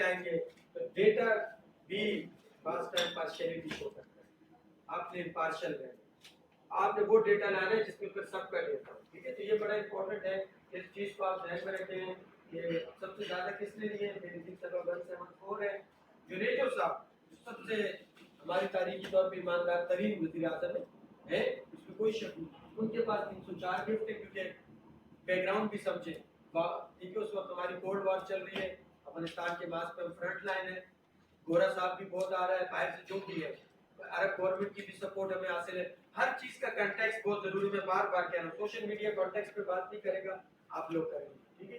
جائیں گے تو ڈیٹا بھی بعض ٹائم پارشلٹی شو کرتا ہے. آپ نے امپارشل رہنا, آپ نے وہ ڈیٹا لانا ہے جس کے اوپر سب کا ڈیٹا ہو. ٹھیک ہے, تو یہ بڑا امپورٹنٹ ہے. اس چیز کو آپ ذہن میں رکھیں. یہ سب سے زیادہ کس نے لیے 174 ہے. جنیجو صاحب سب سے ہماری تاریخی طور پہ ایماندار ترین وزیر اعظم ہے, اس میں کوئی شک نہیں. ان کے پاس 304 گفٹ ہے, کیونکہ بیک گراؤنڈ بھی سمجھے. ٹھیک ہے, اس وقت ہماری کولڈ وار چل رہی ہے, افغانستان کے ماسک پہ فرنٹ لائن ہے. گورا صاحب بھی بہت آ رہا ہے باہر سے, جو بھی ہے عرب گورنمنٹ کی بھی سپورٹ ہمیں حاصل ہے. ہر چیز کا کنٹیکسٹ بہت ضروری ہے. بار بار کہہ رہا ہوں, سوشل میڈیا کانٹیکسٹ پہ بات نہیں کرے گا, آپ لوگ کریں گے. ٹھیک ہے,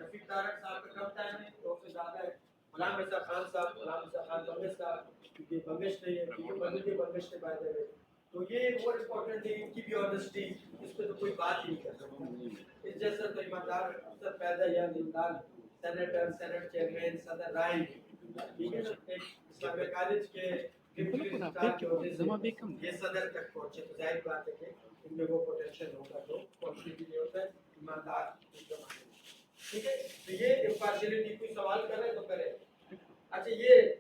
رفیق طارق صاحب کا کم ٹائم ہے, 2 سے زیادہ ہے. غلام مرزا خان صاحب, غلام مرزا خان بنگش صاحب, کیونکہ بنگش نہیں ہے, کیونکہ بنگش کے بنگش نے بات ہے. تو یہ اور امپورٹنٹ ہے ان کی بھی آنیسٹی, اس پہ تو کوئی بات ہی نہیں کر سکتا. اس جیسا تو ایماندار افسر پیدا یا دیندار سینیٹر, سینٹ چیئرمین, صدر رائے. ٹھیک ہے نا, ایک اسلامیہ کالج کے ڈپٹی رجسٹرار کے عہدے سے یہ صدر تک پہنچے, تو ظاہر بات ہے کہ ان میں وہ پوٹینشیل ہوگا جو پازیٹیو ہوتا ہے ایماندار. ٹھیک ہے, تو یہ امپارشلٹی کوئی سوال کرے تو کرے. اچھا, یہ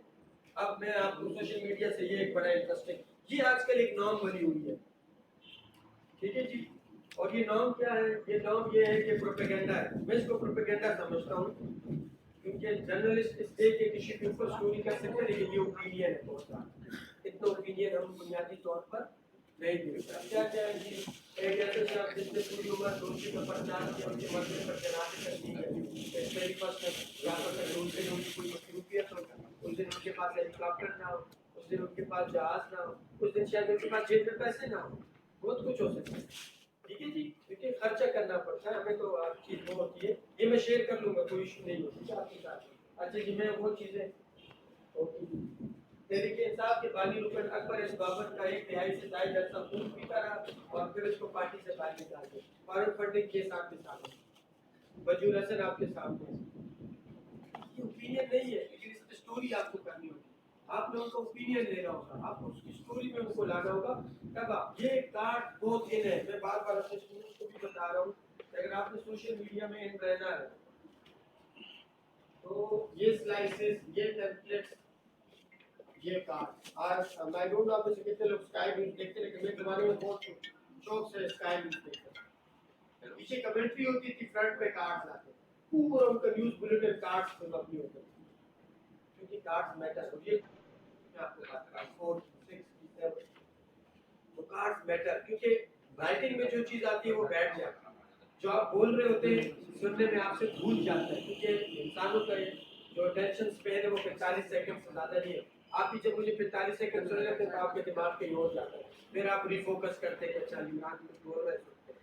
اب میں آپ کو سوشل میڈیا سے یہ ایک بڑا انٹرسٹنگ, یہ آج کل ایک نام بنی ہوئی ہے. ٹھیک ہے جی, اور یہ نام کیا ہے؟ یہ نام یہ ہے کہ پروپیگنڈا ہے. میں اس کو پروپیگنڈا سمجھتا ہوں, کیونکہ جرنلسٹ اس لیے کہ کسی کے اوپر اسٹوری کر سکتے ہیں, لیکن یہ اوپینین ہے بہت سارا. اتنا اوپینین ہم بنیادی طور پر نہیں دے سکتے. کیا کیا ہے جی, ایک ایسے شخص جس نے پوری عمر دوستی کا پرچار کیا, ان کے مسئلے پر تنازع کرنی ہے. میری پاس یہاں پر ان سے ان کی کوئی مصروفیت ہو, اس دن ان کے پاس ہیلی کاپٹر نہ ہو, اس دن ان کے پاس جہاز نہ ہو, اس دن شاید ان کے پاس جیب میں پیسے نہ ہو, بہت کچھ ہو سکتا ہے. ٹھیک ہے جی, کیونکہ خرچہ کرنا پڑتا ہے ہمیں, تو آپ چیز وہ ہوتی ہے. یہ میں شیئر کر لوں گا, کوئی ایشو نہیں ہوتی آپ کے ساتھ. اچھا جی, میں وہ چیزیں تحریک انصاف کے بانی رکن اکبر اس بابر کا 1/3 سے زائد عرصہ خون پیتا رہا, اور پھر اس کو پارٹی سے باہر نکال دیا. فارغ فنڈنگ کیس آپ کے سامنے, وجور حسن آپ کے سامنے. یہ اوپینین نہیں ہے, لیکن اس کی اسٹوری آپ کو کرنی ہوگی. آپ نے ان کا اوپینین لینا ہوگا, آپ کو اس کی اسٹوری میں ان کو لانا ہوگا. تب آپ یہ کارڈ بہت ان ہے. میں بار بار اپنے اسٹوڈنٹس کو بھی بتا رہا ہوں کہ اگر آپ نے سوشل میڈیا میں ان رہنا ہے تو یہ سلائسز, یہ ٹیمپلیٹس, یہ کارڈ. آج میں ڈونٹ نو آپ میں سے کتنے لوگ اسکائی نیوز دیکھتے ہیں, لیکن میں زمانے میں بہت شوق سے اسکائی نیوز دیکھتا ہوں. پیچھے کمنٹری ہوتی تھی, فرنٹ پہ کارڈز آتے, پورا ان کا نیوز بلیٹن کارڈز پہ مبنی ہوتا ہے, کیونکہ کارڈز میٹر ہوتی ہے. میں آپ کو بات کر رہا ہوں 4 6 7 تو کارڈز میٹر, کیونکہ رائٹنگ میں جو چیز آتی ہے وہ بیٹھ جاتی ہے. جو آپ بول رہے ہوتے ہیں سننے میں آپ سے بھول جاتا ہے, کیونکہ انسانوں کا جو اٹینشن سپین ہے وہ 45 سیکنڈ سے زیادہ نہیں ہے. آپ بھی جب مجھے 45 سیکنڈ سن لیتے ہیں تو آپ کے دماغ کہیں اور جاتا ہے, پھر آپ ریفوکس کرتے ہیں کہ اچھا عمران کچھ بول رہے سنتے ہیں.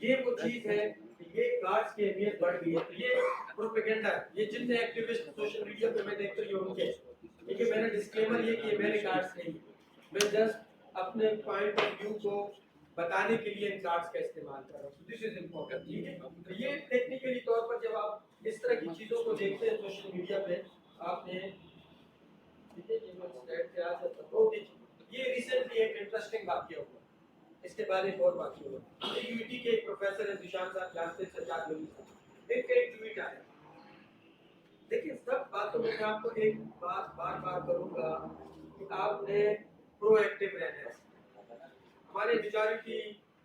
یہ وہ چیز ہے کہ یہ کارڈز کی اہمیت بڑھ گئی ہے. تو یہ پروپیگنڈا ہے. یہ جتنے ایکٹیوسٹ سوشل میڈیا پہ میں دیکھتا ہوں یہ ان کے, لیکن میں نے ڈسکلیمر یہ کہ میرے کارڈز نہیں, میں جسٹ اپنے پوائنٹ آف ویو کو بتانے کے لیے ان کارڈز کا استعمال کر رہا ہوں. دس از امپورٹنٹ. ٹھیک ہے, تو یہ ٹیکنیکلی طور پر جب آپ اس طرح کی چیزوں کو دیکھتے ہیں سوشل میڈیا پہ, آپ نے یہ ریسنٹلی ایک انٹرسٹنگ واقعہ ہوا, اس کے بارے میں اور واقعہ ہوا. یو ٹی کے ایک پروفیسر ہیں ذیشان صاحب, جانتے ہیں سجاد ولی صاحب, ایک ٹویٹ آیا. دیکھیں سب باتوں میں آپ کو ایک بات بار بار کروں گا کہ آپ نے پرو ایکٹیو رہنا ہے. ہمارے میجورٹی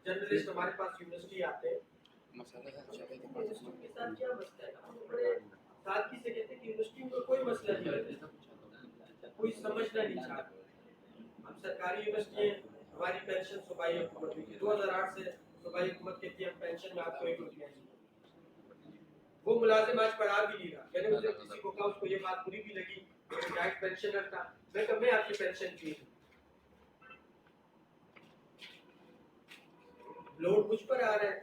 جرنلسٹ ہمارے پاس یونیورسٹی آتے ہیں, یونیورسٹی کے ساتھ کیا مسئلہ ہے؟ ہم بڑے سادگی سے کہتے ہیں کہ یونیورسٹی میں کوئی مسئلہ نہیں رہتا, کوئی سمجھنا نہیں چاہتا. ہم سرکاری یونیورسٹی ہیں, ہماری پینشن صوبائی حکومت کی 2008 سے صوبائی حکومت کہتی ہے ہم پینشن میں آپ کو 1 روپیہ نہیں. وہ ملازم آج پڑھا بھی نہیں رہا. میں نے اسے کسی کو کہا, اس کو یہ بات بری بھی لگی, ریٹائرڈ پینشنر تھا. میں کہا میں آپ کی پینشن کی ہوں, لوڈ مجھ پر آ رہا ہے.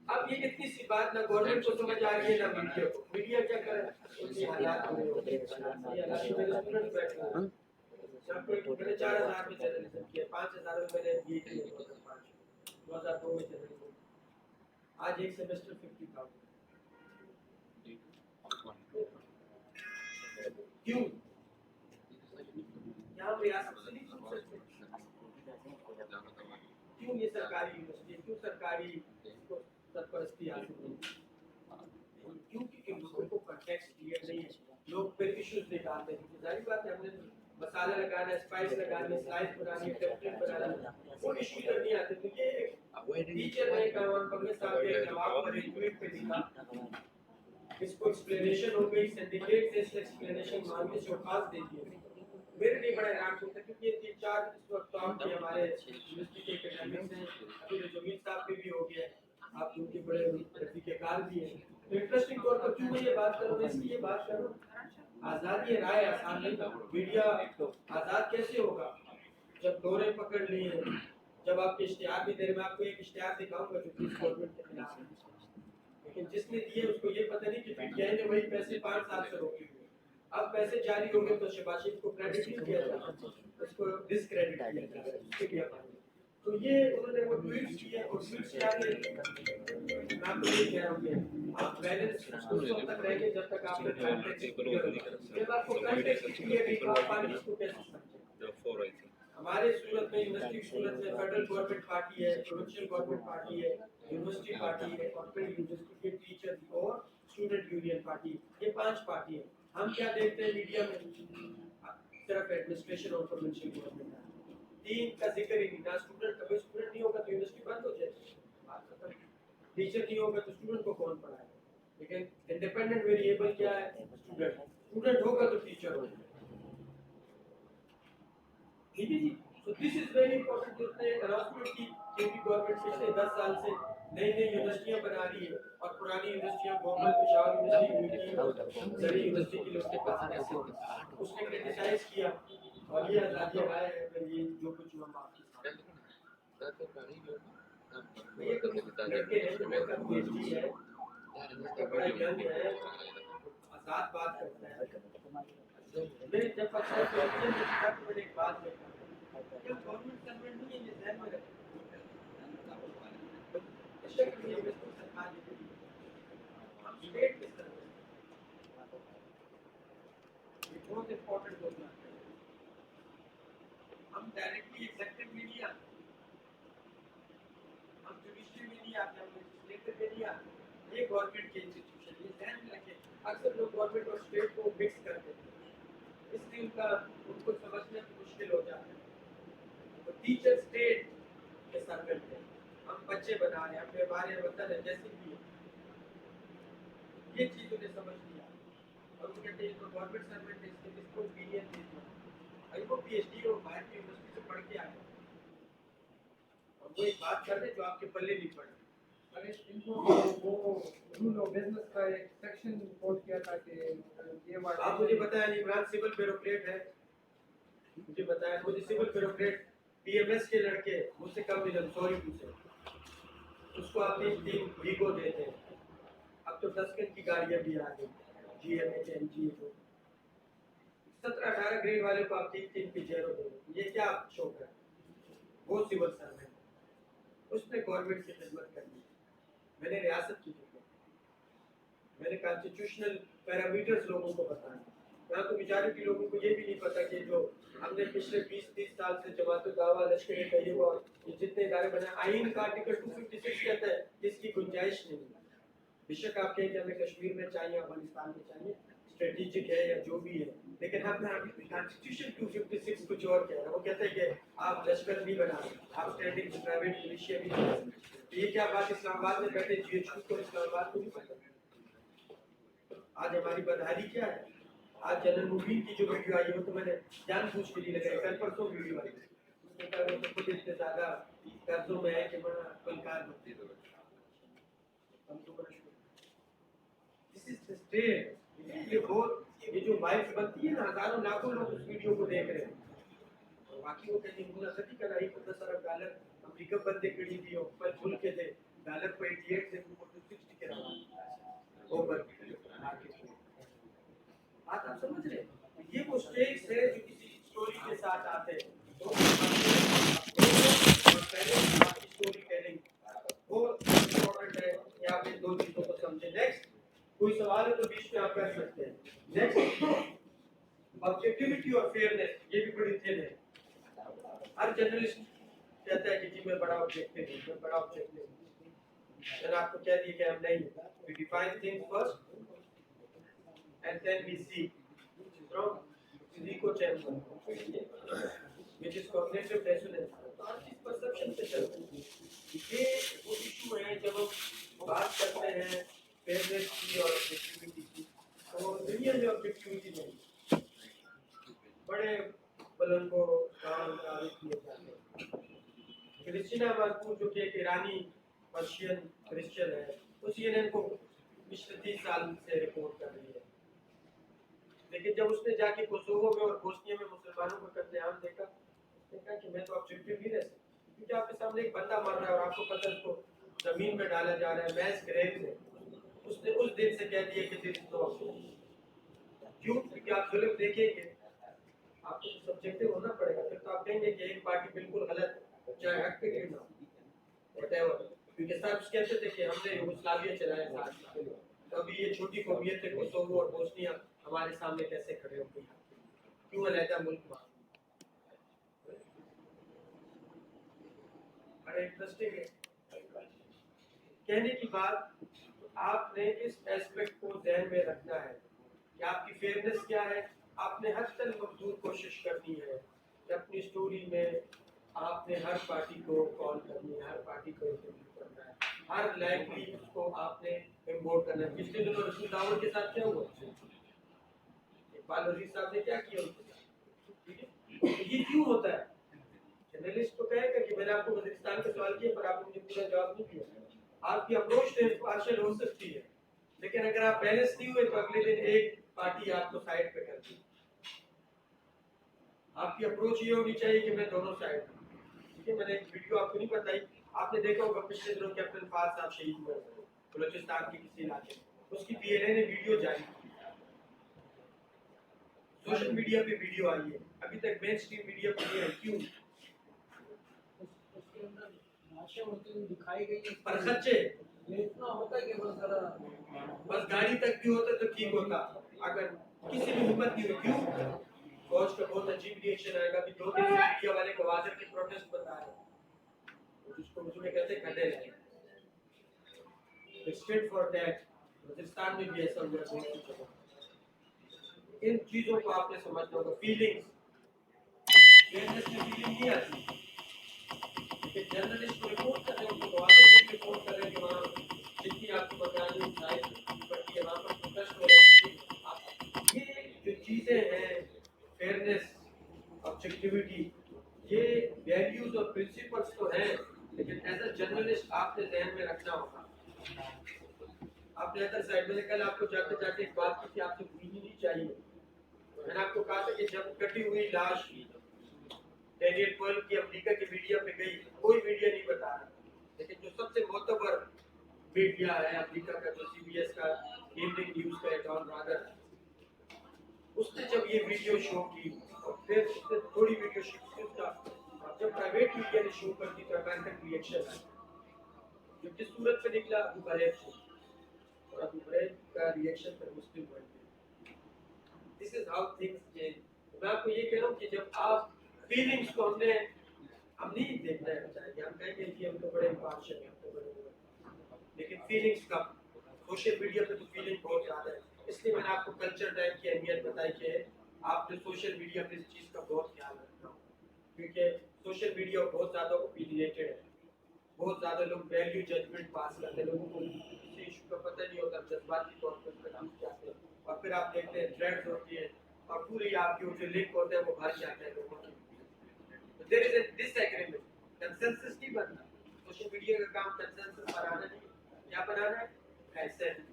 اب یہ اتنی سی بات نہ گورنمنٹ کو سمجھ آ رہی ہے نہ میڈیا کو. میڈیا کیا کرے, ان کی حالات ہوئے ہوتے ہیں. یہ حالات میرے اسٹوڈنٹ بیٹھے ہیں, سب کو میں نے 4000 میں جرنلزم کیا, 5000 میں میں نے بی اے کیا 2002 میں جرنلزم. آج ایک سیمسٹر 50,000. کیوں؟ یہاں ریاست سے نہیں سن سکتے. کیوں یہ سرکاری یونیورسٹی, کیوں سرکاری سرپرستی حاصل نہیں؟ کیونکہ لوگوں کو کنٹیکسٹ کلیئر نہیں ہے. लोग फिर इश्यूज निकालते हैं क्योंकि जाहिर बात है हमने मसाला लगाना है, स्पाइस लगानी है, स्लाइस बनानी है, टेम्पलेट बनाना है, वो इश्यू इधर नहीं आते। तो ये टीचर ने करवान पगले साहब के जवाब पर एक ट्वीट पे लिखा, इसको एक्सप्लेनेशन हो गई, सिंडिकेट से इस एक्सप्लेनेशन मांगे से पास दे दिए। मेरे लिए बड़ा हैरान होता है क्योंकि ये 3-4 इस वक्त टॉप के हमारे यूनिवर्सिटी के एकेडमिक्स हैं, अभी जो जमील साहब पे भी हो गया, आप उनके बड़े तरीकेकार भी हैं। तो इंटरेस्टिंग तौर पर क्यों मैं ये बात करूँ, मैं इसलिए बात करूँ, आज़ादी राय आसान नहीं था। मीडिया आज़ाद कैसे होगा जब दौरे पकड़ लिए, जब आपके इश्तिहार भी दे रहे। मैं आपको एक इश्तिहार दिखाऊंगा जो कि गवर्नमेंट के खिलाफ है, लेकिन जिसने दिए उसको ये पता नहीं कि पीटीआई ने वही पैसे 5 साल से रोके हुए। अब पैसे जारी हो गए तो शहबाज शरीफ को क्रेडिट नहीं दिया जाता, उसको डिसक्रेडिट किया जाता है। तो ये उन्होंने वो ट्वीट्स किए और ट्वीट्स क्या है, मैं आपको ये कह रहा हूँ कि आप बैलेंस उस वक्त तक रहेंगे जब तक आपके कॉन्टेक्स्ट क्लियर हो। जब आपको कॉन्टेक्स्ट क्लियर नहीं तो आप आगे इसको कैसे समझें। हमारे सूरत में, यूनिवर्सिटी सूरत में फेडरल गवर्नमेंट पार्टी है, प्रोविंशियल गवर्नमेंट पार्टी है, यूनिवर्सिटी पार्टी है, कॉर्पोरेट यूनिवर्सिटी के टीचर्स और स्टूडेंट यूनियन पार्टी, ये 5 पार्टी है। हम क्या देखते हैं मीडिया में, सिर्फ एडमिनिस्ट्रेशन और प्रोविंशियल गवर्नमेंट, 3 का जिक्र ही नहीं। ना स्टूडेंट, कभी स्टूडेंट नहीं होगा तो यूनिवर्सिटी बंद हो जाएगी, बात खत्म। टीचर नहीं होगा तो स्टूडेंट को कौन पढ़ाएगा। लेकिन इंडिपेंडेंट वेरिएबल क्या है, स्टूडेंट। स्टूडेंट होगा तो टीचर होगा, ठीक है जी। तो दिस इज वेरी इंपॉर्टेंट। जिसने अनाउंसमेंट की क्योंकि गवर्नमेंट पिछले 10 साल से नई नई यूनिवर्सिटियां बना रही है और पुरानी यूनिवर्सिटियां गवर्नमेंट पेशावर यूनिवर्सिटी, जरी यूनिवर्सिटी के लिए उसके पास कैसे होगी, उसने क्रिटिसाइज किया और ये आजादी आया है कि ये जो कुछ हुआ आपके साथ ये तो लड़के हैं जो मेरा पीएचडी है, इसका बड़ा ज्ञान है, आजाद बात करता है। मैं जब पढ़ता तो ऑप्शन में तक मैंने एक बात देखा, जब गवर्नमेंट सर्वेंट नहीं है ये ध्यान में रखें, बेशक ये बिल्कुल सरकार की हम स्टेट के सर्वेंट, ये बहुत इंपॉर्टेंट होता है। हम डायरेक्टली एग्जीक्यूटिव में नहीं आते, हम जुडिशरी में नहीं आते, हम लेजिस्लेटिव में नहीं आते, ये गवर्नमेंट के इंस्टीट्यूशन, ये ध्यान में रखें। अक्सर लोग गवर्नमेंट और स्टेट को मिक्स कर देते हैं, इसलिए उनको समझना मुश्किल हो जाता है। तो टीचर स्टेट के सर्वेंट है, हम बच्चे बना रहे हैं, अपने हमारे वतन है जैसे भी है, ये चीज उन्हें समझ नहीं आ रही और वो कहते हैं तो गवर्नमेंट सर्वेंट है, इसको ओपिनियन दे दिया। अरे वो पीएचडी और बाहर की यूनिवर्सिटी से पढ़ के आए और वो एक बात कर रहे जो आपके पल्ले नहीं पड़ रही। अरे इनको वो बिजनेस का एक सेक्शन पोस्ट किया था कि ये बात आप मुझे बताया इमरान सिविल ब्यूरोक्रेट है, मुझे बताया, मुझे सिविल ब्यूरोक्रेट पीएमएस के लड़के मुझसे कम मिलन सॉरी पूछे, उसको आप 3 वीगो देते हैं। अब तो 10 की गाड़ियां भी आ गई, जीएमएच एनजी को 17-18 ग्रेड वाले को आप 3 पिजेरो दे, ये क्या शौक है। वो सिविल सर्वेंट, उसने गवर्नमेंट की खिदमत करनी, मैंने रियासत की खिदमत, मैंने कॉन्स्टिट्यूशनल पैरामीटर्स लोगों को बताना। यहाँ तो मेजॉरिटी लोगों को ये भी नहीं पता कि जो हमने पिछले 20-30 साल से जमात दावा, लश्कर तैयबा और ये जितने इदारे बनाए, आईन का आर्टिकल 256 कहता है इसकी गुंजाइश नहीं है। बेशक आप कहें कि हमें कश्मीर में चाहिए, अफगानिस्तान में चाहिए, स्ट्रेटेजिक है या जो भी है, लेकिन हम कॉन्स्टिट्यूशन 256 कुछ और कह रहा है। वो कहता है कि आप लश्कर नहीं बना सकते, आप स्टैंडिंग प्राइवेट मिलिशिया भी नहीं बना सकते। ये क्या बात इस्लामाबाद में बैठे जीएचक्यू को इस्लामाबाद को नहीं पता। आज हमारी बदहाली क्या है, आज जनरल मुबीन की जो वीडियो आई है वो तो मैंने जानबूझ के लिए लगाई, कल परसों वीडियो आई, उसमें कहा वो तो खुद इतने ज़्यादा कर्जों में है कि बड़ा फनकार बनते हैं, हम तो बड़ा दिस इज द स्टेट। ये बहुत, ये जो वाइब्स बनती है ना, हजारों लाखों लोग उस वीडियो को देख रहे हैं और बाकी वो कहते हैं मुनाफिकी कराई, $15 अरब अमेरिका बंदे खड़ी भी हो पर भूल के थे डॉलर पर 88 से ऊपर 60 के रहा ओवर बात आप समझ रहे हैं। ये वो स्टेट्स है जो किसी स्टोरी के साथ आते हैं, तो पहले आपकी स्टोरी टेलिंग वो इम्पोर्टेंट है कि आप इन 2 चीजों को समझें। नेक्स्ट कोई सवाल है तो बीच में आप कर सकते हैं। नेक्स्ट ऑब्जेक्टिविटी और फेयरनेस, ये भी बड़ी थिन है। हर जर्नलिस्ट कहता है कि जी मैं बड़ा ऑब्जेक्टिव हूँ, मैं बड़ा ऑब्जेक्टिव हूँ, मैंने आपको कह दिया कि हम नहीं, we define things first and then we see from physico chamber, which is cognitive dissonance. तो हर चीज परसेप्शन से चलती है। ये वो इशू है जब हम बात करते हैं फेयरनेस की और ऑब्जेक्टिविटी की, तो दुनिया में ऑब्जेक्टिविटी नहीं, बड़े बलन को काम दावे किए जाते हैं। क्रिस्टीना मार्को जो कि एक ईरानी पर्शियन क्रिश्चियन है, वो CNN को पिछले 30 साल से रिपोर्ट कर रही है, लेकिन जब उसने जाके कोसोवो में और बोस्निया में मुसलमानों को कत्लेआम देखा, उसने कहा कि मैं तो ऑब्जेक्टिव नहीं रह सकता, क्योंकि आपके सामने एक बंदा मर रहा है और आपको पता है उसको जमीन में डाला जा रहा है मैस ग्रेव से, उसने उस दिन से कह दिया कि दिस तो क्यों, क्योंकि आप जुल्म देखेंगे आपको तो सब्जेक्टिव होना पड़ेगा, फिर तो आप कहेंगे कि एक पार्टी बिल्कुल गलत चाहे हक पे क्यों ना व्हाटएवर, क्योंकि सब कहते थे कि हमने यूगोस्लाविया चलाया था, तो अभी ये छोटी कौमियत है कोसोवो और बोस्निया हमारे सामने कैसे खड़े हो गई, क्यों अलहदा मुल्क मांग। बड़ा इंटरेस्टिंग है कहने की बात, आपने इस एस्पेक्ट को ध्यान में रखना है कि आपकी फेयरनेस क्या है, आपने हर तल मकदूर कोशिश करनी है कि अपनी स्टोरी में आपने हर पार्टी को कॉल करनी है, हर पार्टी को इंटरव्यू करना है, हर लाइकली उसको आपने इम्पोर्ट करना है। पिछले दिनों रसूल दावर के साथ क्या हुआ, इकबाल वजीर साहब ने क्या किया उनके साथ, ठीक है, ये क्यों होता है? जर्नलिस्ट तो कहेगा कि मैंने आपको वजीरिस्तान का सवाल किया पर आपने मुझे पूरा जवाब नहीं दिया। आपकी अप्रोच पार्शियल हो सकती है, लेकिन अगर आप बैलेंस नहीं हुए तो अगले दिन एक पार्टी आपको साइड पे कर दी। आपकी अप्रोच ये होनी चाहिए कि मैं दोनों साइड, ठीक है। मैंने एक वीडियो आपको नहीं बताई, आपने देखा होगा पिछले दिनों कैप्टन फाज साहब शहीद हुए बलोचिस्तान के किसी इलाके में, उसकी PLA ने वीडियो जारी की, सोशल मीडिया पे वीडियो आई है, अभी तक मेन स्ट्रीम मीडिया पे नहीं आई, क्यों? उसके अंदर भाषा होती हुई दिखाई गई है, पर खर्चे ये इतना होता है कि बस गाड़ी तक भी होता तो ठीक होता, अगर किसी भी हिम्मत नहीं हुई, क्यों? फौज का बहुत अजीब रिएक्शन आएगा कि 2 दिन से मीडिया वाले गवादर की प्रोटेस्ट बता रहे हैं, जिसको उसमें कहते खड्डे लगे, स्ट्रेट फॉर दैट राजस्थान में भी ऐसा हुआ है बहुत सी जगह। इन चीजों को आपने समझना होगा, फीलिंग्स फेयरनेस में फीलिंग नहीं आती, लेकिन जर्नलिस्ट को रिपोर्ट कर रहे हैं, उनको गवादर को रिपोर्ट कर रहे हैं कि वहाँ जितनी आपकी बदनामी उठाई पड़ती है, वहाँ पर प्रोटेस्ट हो रहे हैं, आप ये जो चीजें हैं फेयरनेस ऑब्जेक्टिविटी, ये वैल्यूज और प्रिंसिपल्स तो हैं, लेकिन एज अ जर्नलिस्ट आपने ध्यान में रखना होगा। आपने अदर साइड में कल आपको जाते जाते एक बात की थी, आपसे भूलनी नहीं चाहिए, मैंने आपको कहा था कि जब कटी हुई लाश डेनियल पर्ल की अमेरिका की मीडिया पे गई, कोई मीडिया नहीं बता रहा, लेकिन जो सबसे मोतबर मीडिया है अमेरिका का, जो CBS का इवनिंग न्यूज का डॉन रादर, उसने जब ये वीडियो शो की और फिर उसने थोड़ी वीडियो शो की, उसका जब प्राइवेट मीडिया ने शो कर दी तो अमेरिकन रिएक्शन आया, जबकि सूरत पे निकला अबू बरेद शो, और अबू बरेद का रिएक्शन पर मुस्लिम वर्ल्ड में। This is how things change. मैं आपको ये कह रहा हूँ कि जब आप फीलिंग्स को हम नहीं देखना है चाहिए, हम कहेंगे कि हम तो बड़े इम्पार्शियल हैं, हम तो बड़े, लेकिन फीलिंग्स कम, सोशल मीडिया पे तो फीलिंग बहुत ज़्यादा है, इसलिए मैंने आपको कल्चर टाइम की अहमियत बताई कि आपने सोशल मीडिया पे इस चीज़ का बहुत ख्याल रखना, क्योंकि सोशल मीडिया बहुत ज़्यादा ओपिनियटेड है, बहुत ज़्यादा लोग वैल्यू जजमेंट पास करते हैं, लोगों को किसी इशू का पता नहीं होता, जज्बाती तौर पर कन्फ्यूज जाते हैं, और फिर आप देखते हैं थ्रेड्स होती है और पूरी आपकी जो लिंक होते हैं वो भर जाते हैं लोगों की। तो there is a disagreement, consensus नहीं बनता, सोशल मीडिया का काम कंसेंसस बनाना नहीं, क्या बनाना है? कंसेंसस,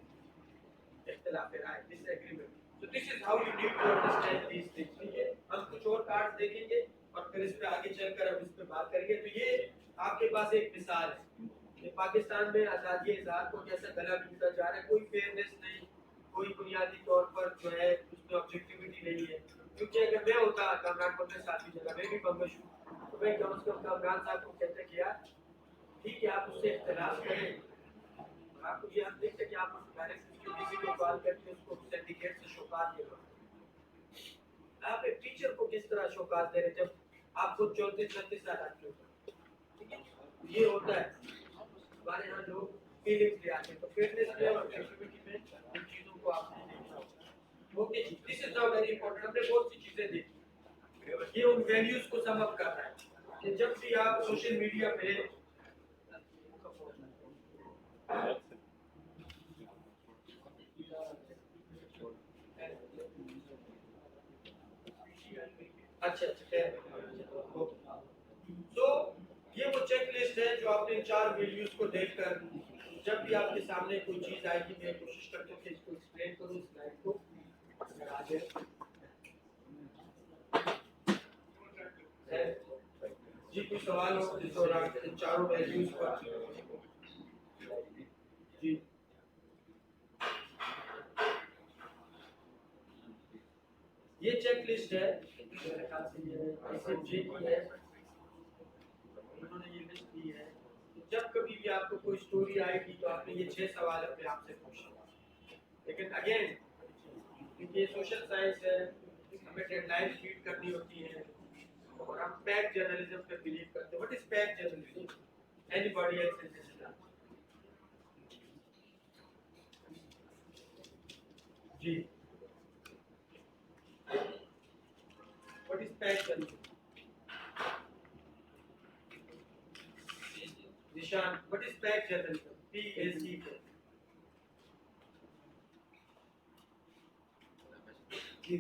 इख्तिलाफ राय, disagreement. So this is how you need to understand these things। ठीक है, हम कुछ और कार्ड देखेंगे और फिर इस पे आगे चलकर हम इस पे बात करेंगे। तो ये आपके पास एक मिसाल है कि पाकिस्तान में आज़ादी इज़हार को कैसा गला घूटा जा रहा है, कोई फेयरनेस नहीं, कोई बुनियादी तौर पर जो है उसमें ऑब्जेक्टिविटी नहीं है, क्योंकि अगर मैं होता कामरान पटेल साहब की जगह, मैं भी बंगश हूँ, तो मैं कम से कम कामरान साहब को कहते कि यार ठीक है आप उससे इख्तिलाफ करें, आपको ये हम देखते कि आप उस डायरेक्ट किसी को कॉल करके उसको सिंडिकेट से शोकात दे रहे हो। आप एक टीचर को किस तरह शोकात दे रहे जब आपको 34-36 साल आते हो, ठीक है, ये होता है। हमारे यहाँ लोग फीलिंग्स ले आते हैं, तो फेयरनेस में और एक्टिविटी में इन चीज़ों को आपने देखना होगा। ओके जी, this is now very important. हमने बहुत सी चीजें देखी, ये उन वैल्यूज को सम अप कर रहा है कि जब भी आप सोशल मीडिया पे अच्छा तो ये वो चेक लिस्ट है जो आपने इन 4 वैल्यूज को देखकर जब भी आपके सामने कोई चीज आएगी, मैं कोशिश करता हूँ कि इसको एक्सप्लेन करूँ स्लाइड को। अगर आ जाए जी, कोई सवाल हो इस दौरान इन चारों वैल्यूज पर? जी ये चेक लिस्ट है, मेरे ख्याल से ये SMJ की है, उन्होंने ये लिस्ट दी है। जब कभी भी आपको कोई स्टोरी आएगी तो आपने ये 6 सवाल अपने आप से पूछना। लेकिन अगेन क्योंकि ये सोशल साइंस है, हमें डेडलाइन मीट करनी होती है और हम पैक जर्नलिज्म पे बिलीव करते हैं। What is pack journalism? Anybody else in this? जी what is pack journalism? Nishan, what is pack journalism? PAC। जी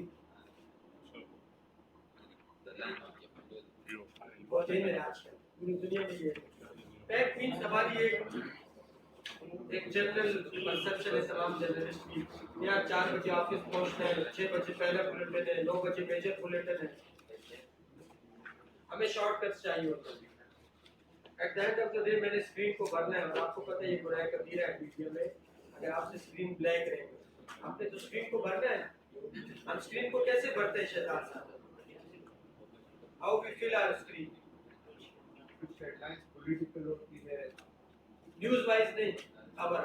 बहुत ही है आजकल पूरी दुनिया में ये पैक मीन्स हमारी एक जनरल परसेप्शन है तमाम जर्नलिस्ट की। यार 4 बजे ऑफिस पहुंचना है, 6 बजे पहला बुलेटिन है, 9 बजे मेजर बुलेटिन है, हमें शॉर्टकट्स चाहिए होते हैं। At the end of the day मैंने स्क्रीन को भरना है और आपको पता है ये बुराई कबीरा है वीडियो में। अगर आपसे स्क्रीन ब्लैक रहेगी, आपने तो स्क्रीन को भरना है। हम स्क्रीन को कैसे भरते हैं शहजाद साहब? How we fill our screen? कुछ हेडलाइंस पॉलिटिकल होती है, न्यूज़ वाइज नहीं, खबर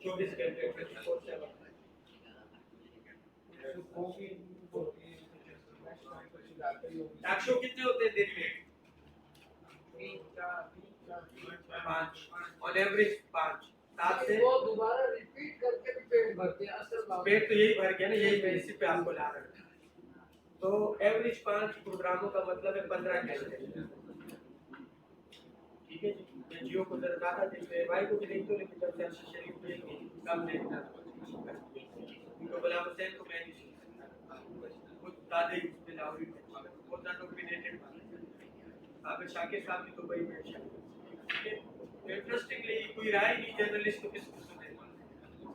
24 घंटे 24/7। वो भी होती है, कुछ जाते ही होगी। एक्शो कितने होते हैं दिन में? 5 ऑन एवरेज 5 7 से। वो दोबारा रिपीट करके भी पेट भरते हैं असल बात। पेट तो यही भर गया ना, यही मैं इसी पे आपको ला रहा हूँ। तो एवरेज 5 प्रोग्रामों का मतलब है 15 घंटे। ठीक है जी, मैं जियो को जरा ज्यादा देखते हैं, भाई को भी देखते हो, लेकिन जब से अर्शद शरीफ को कम देखता तो गुलाम हुसैन को मैं नहीं सुनता, कुछ ज्यादा ही उसमें लाहौरी में बहुत ज्यादा ओपिनियटेड बात। आप शाकिर साहब की दुबई में इंटरेस्टिंगली कोई राय नहीं जर्नलिस्ट को किसको सुने,